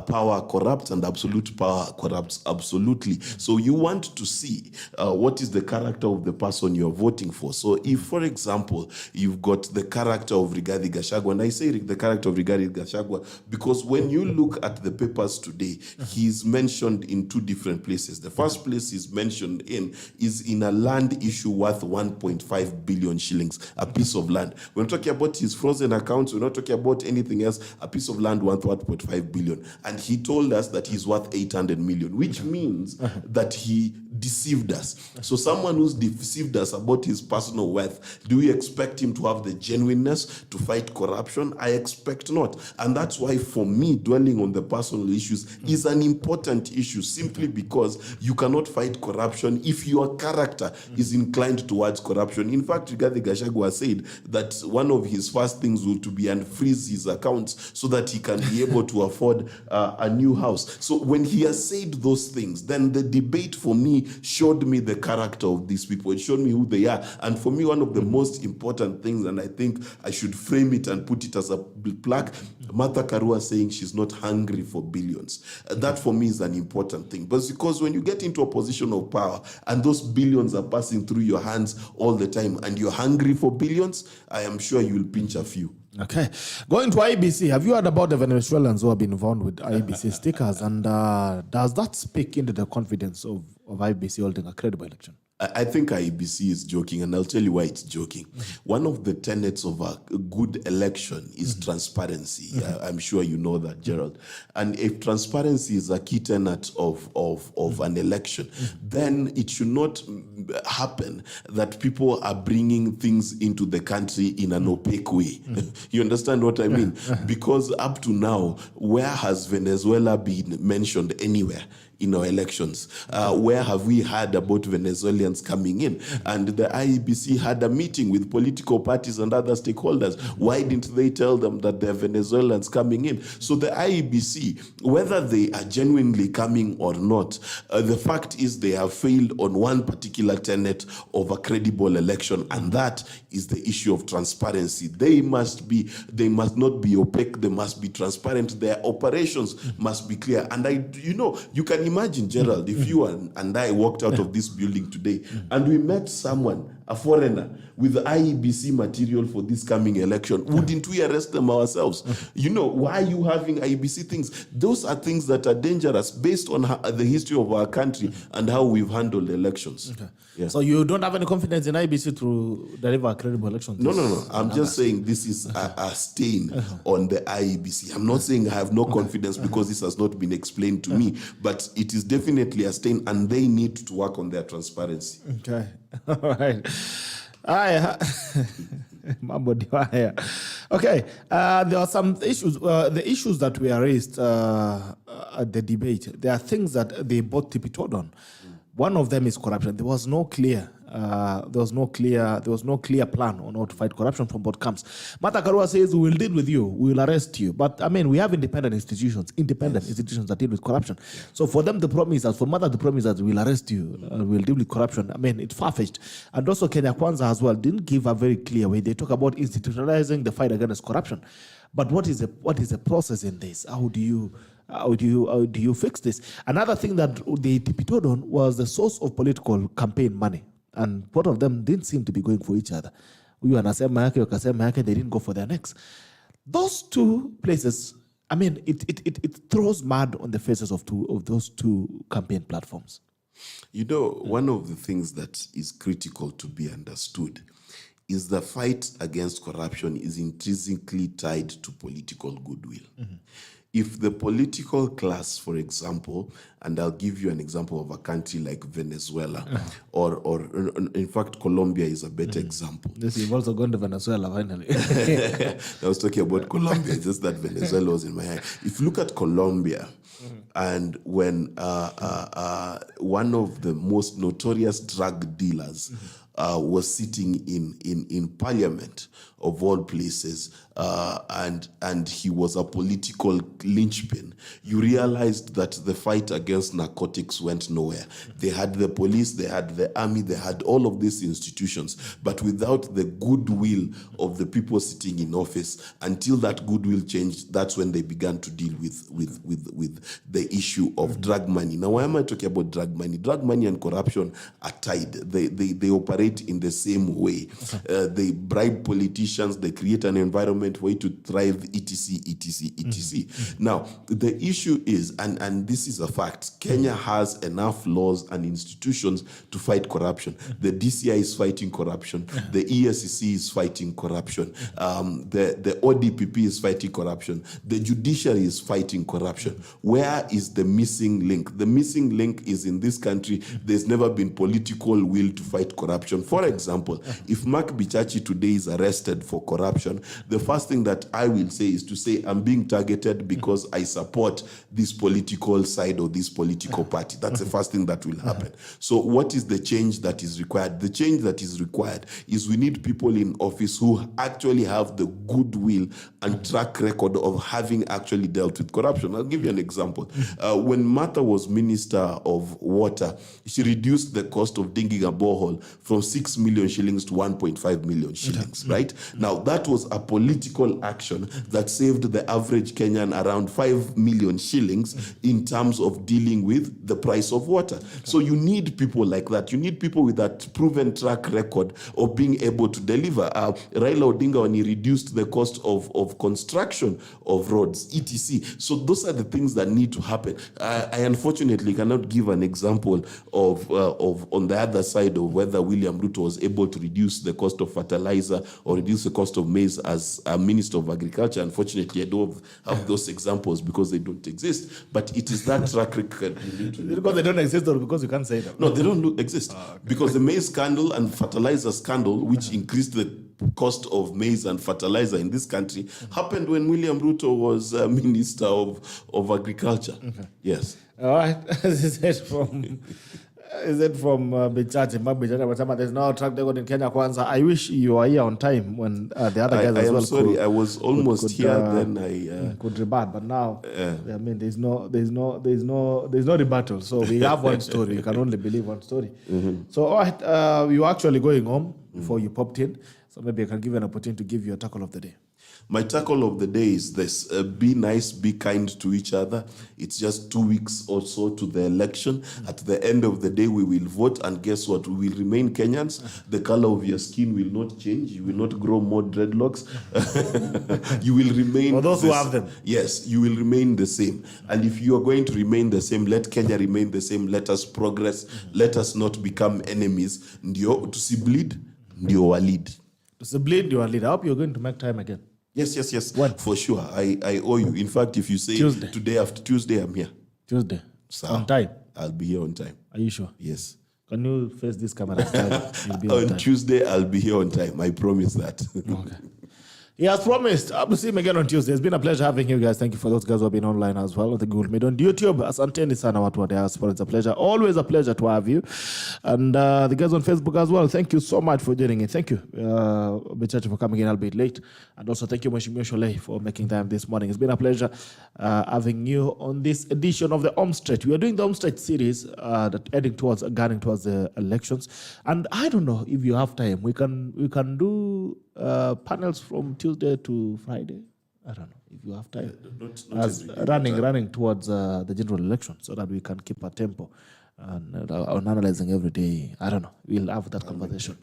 power corrupts and absolute power corrupts absolutely. So you want to see what is the character of the person you're voting for. So if, for example, you've got the character of Rigathi Gachagua, and I say the character of Rigathi Gachagua because when you look at the papers today, he's mentioned in two different places. The first place he's mentioned in is in a land issue worth 1.5 billion shillings, a piece of land. We're not talking about his frozen accounts, we're not talking about anything else, a piece of land worth 1.5 billion. And he told us that he's worth 800 million, which means that he deceived us. So someone who's deceived us about his personal wealth, do we expect him to have the genuineness to fight corruption? I expect not. And that's why for me, dwelling on the personal issues is an important issue, simply because you cannot fight corruption if your character is inclined towards corruption. In fact, Rigathi Gachagua said that one of his first things will to be unfreeze his accounts so that he can be able to afford a new house. So when he has said those things, then the debate for me showed me the character of these people. It showed me who they are. And for me, one of the most important things, and I think I should frame it and put it as a plaque, Martha Karua saying she's not hungry for billions. That for me is an important thing. But because when you get into a position of power and those billions are passing through your hands all the time and you're hungry for billions, I am sure you will pinch a few. Okay. Going to IBC, have you heard about the Venezuelans who have been involved with IBC stickers? And does that speak into the confidence of IBC holding a credible election? I think IBC is joking, and I'll tell you why it's joking. One of the tenets of a good election is transparency. I'm sure you know that, Gerald. And if transparency is a key tenet of an election, then it should not happen that people are bringing things into the country in an opaque way. You understand what I mean? Because up to now, where has Venezuela been mentioned anywhere in our elections? Where have we heard about Venezuelans coming in? And the IEBC had a meeting with political parties and other stakeholders. Why didn't they tell them that there are Venezuelans coming in? So the IEBC, whether they are genuinely coming or not, the fact is they have failed on one particular tenet of a credible election, and that is the issue of transparency. They must not be opaque. They must be transparent. Their operations must be clear. And you can imagine, Gerald, if you and I walked out of this building today and we met someone a foreigner, with IEBC material for this coming election, wouldn't we arrest them ourselves? Why are you having IEBC things? Those are things that are dangerous based on the history of our country and how we've handled elections. Okay. Yeah. So you don't have any confidence in IEBC to deliver a credible election? No. I'm just saying this is a stain on the IEBC. I'm not saying I have no confidence because this has not been explained to me, but it is definitely a stain and they need to work on their transparency. Okay. All right. Okay. There are some issues. The issues that were raised at the debate, there are things that they both tiptoed on. One of them is corruption. There was no clear plan on how to fight corruption from both camps. Martha Karua says, we will deal with you, we will arrest you. But I mean, we have independent institutions that deal with corruption. So for them, the promise is, for Martha, the promise is we'll arrest you, we'll deal with corruption. I mean, it's far-fetched. And also Kenya Kwanza as well didn't give a very clear way. They talk about institutionalizing the fight against corruption. But what is the process in this? How do you fix this? Another thing that they tiptoed on was the source of political campaign money. And both of them didn't seem to be going for each other. Huyu anasema yake, wakasema yake, they didn't go for their necks. Those two places, I mean, it throws mud on the faces of those two campaign platforms. One of the things that is critical to be understood is the fight against corruption is intrinsically tied to political goodwill. If the political class, for example, and I'll give you an example of a country like Venezuela, or in fact, Colombia is a better example. Yes, you've also gone to Venezuela, finally. I was talking about Colombia, just that Venezuela was in my head. If you look at Colombia, and when one of the most notorious drug dealers was sitting in parliament, of all places, and he was a political linchpin, you realized that the fight against narcotics went nowhere. They had the police, they had the army, they had all of these institutions, but without the goodwill of the people sitting in office, until that goodwill changed, that's when they began to deal with the issue of drug money. Now, why am I talking about drug money? Drug money and corruption are tied. They operate in the same way. They bribe politicians, they create an environment for it to thrive, etc., etc., etc. Now, the issue is, and this is a fact, Kenya has enough laws and institutions to fight corruption. The DCI is fighting corruption. The ESCC is fighting corruption. The ODPP is fighting corruption. The judiciary is fighting corruption. Where is the missing link? The missing link is in this country, there's never been political will to fight corruption. For example, if Mark Bichachi today is arrested for corruption, the first thing that I will say is to say, I'm being targeted because I support this political side or this political party. That's the first thing that will happen. So what is the change that is required? The change that is required is we need people in office who actually have the goodwill and track record of having actually dealt with corruption. I'll give you an example. When Martha was Minister of Water, she reduced the cost of digging a borehole from 6 million shillings to 1.5 million shillings, right? Now, that was a political action that saved the average Kenyan around 5 million shillings in terms of dealing with the price of water. So you need people like that. You need people with that proven track record of being able to deliver. Raila Odinga, when he reduced the cost of construction of roads, etc. So those are the things that need to happen. I unfortunately cannot give an example of on the other side of whether William Ruto was able to reduce the cost of fertilizer or reduce the cost of maize as a Minister of Agriculture. Unfortunately, I don't have those examples because they don't exist. But it is that track record you need to do. Because they don't exist or because you can't say them? No, they don't exist. Okay. Because the maize scandal and fertilizer scandal, which increased the cost of maize and fertilizer in this country, happened when William Ruto was Minister of Agriculture. Okay. Yes. All right. Is it from BICHACHI? There's no track record in Kenya Kwanza. I wish you were here on time when the other guys as well. I'm sorry, I was almost here. Then I could rebut, but now I mean, there's no rebuttal. So we have one story. You can only believe one story. So all right, you were actually going home before you popped in. So maybe I can give you an opportunity to give you a tackle of the day. My tackle of the day is this: be nice, be kind to each other. It's just 2 weeks or so to the election. At the end of the day, we will vote, and guess what? We will remain Kenyans. The color of your skin will not change. You will not grow more dreadlocks. You will remain. For those who have them. Yes, you will remain the same. And if you are going to remain the same, let Kenya remain the same. Let us progress. Let us not become enemies. Ndio tusibleed, ndio walid. Tusibleed, ndio walid. I hope you're going to make time again. Yes. When? For sure. I owe you. In fact, if you say Tuesday. Today after Tuesday, I'm here. Tuesday. So on time. I'll be here on time. Are you sure? Yes. Can you face this camera? You'll be On time. Tuesday, I'll be here on time. I promise that. Okay. He has promised. I'll see him again on Tuesday. It's been a pleasure having you guys. Thank you for those guys who have been online as well. The Google Meet on YouTube. Asanteni sana watu wa diaspora. It's a pleasure. Always a pleasure to have you. And the guys on Facebook as well. Thank you so much for joining in. Thank you, BICHACHI, for coming in a bit late. And also thank you, Mheshimiwa SHOLLEI, for making time this morning. It's been a pleasure having you on this edition of the Home Stretch. We are doing the Home Stretch series that gunning towards the elections. And I don't know if you have time. We can do panels from Tuesday to Friday. I don't know if you have time. Not Running towards the general election, so that we can keep a tempo and on analyzing every day. I don't know. We'll have that conversation.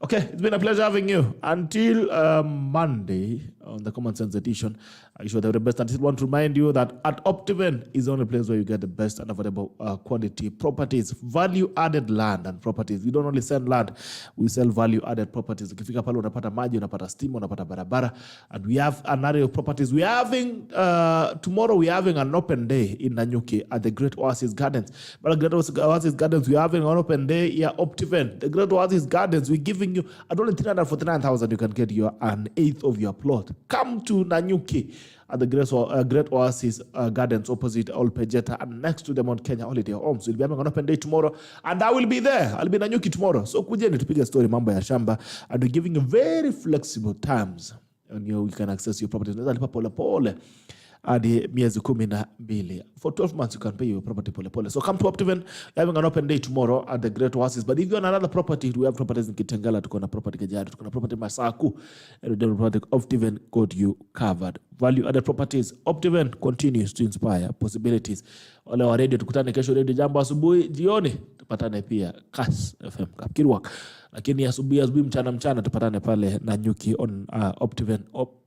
Okay, it's been a pleasure having you. Until Monday on the Common Sense edition, I wish you the best. And I want to remind you that at Optiven is the only place where you get the best and affordable quality properties, value-added land and properties. We don't only sell land, we sell value-added properties. Ukifika pale unapata maji, unapata stima, unapata barabara. And we have an array of properties. We're having, tomorrow we're having an open day in Nanyuki at the Great Oasis Gardens. But at Great Oasis Gardens, we're having an open day here, Optiven. The Great Oasis Gardens, we're giving you at only 349,000, you can get an eighth of your plot. Come to Nanyuki at the Great Oasis Gardens opposite Olpejeta and next to the Mount Kenya Holiday Homes. We'll be having an open day tomorrow and I will be there. I'll be in Nanyuki tomorrow. So kujeni tupige story mambo ya shamba, and we're giving you very flexible terms and you can access your properties. Unaweza lipa pole hadi miezi 12. For 12 months, you can pay your property pole. So come to Optiven. We're having an open day tomorrow at the Great Oasis. But if you're on another property, we have properties in Kitengela, tuko na property Kejari, tuko na property Masaku, and the property Optiven got you covered. Value-added properties. Optiven continues to inspire possibilities. Wale wa radio, tukutane kesho Radio Jambo asubuhi, jioni tupatane pia Kas FM Kapkirwak. Lakini asubuhi mchana tupatane pale Nanyuki on Optiven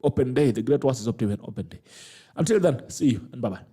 Open Day, the Great Oasis Optiven Open Day. Until then, see you and bye-bye.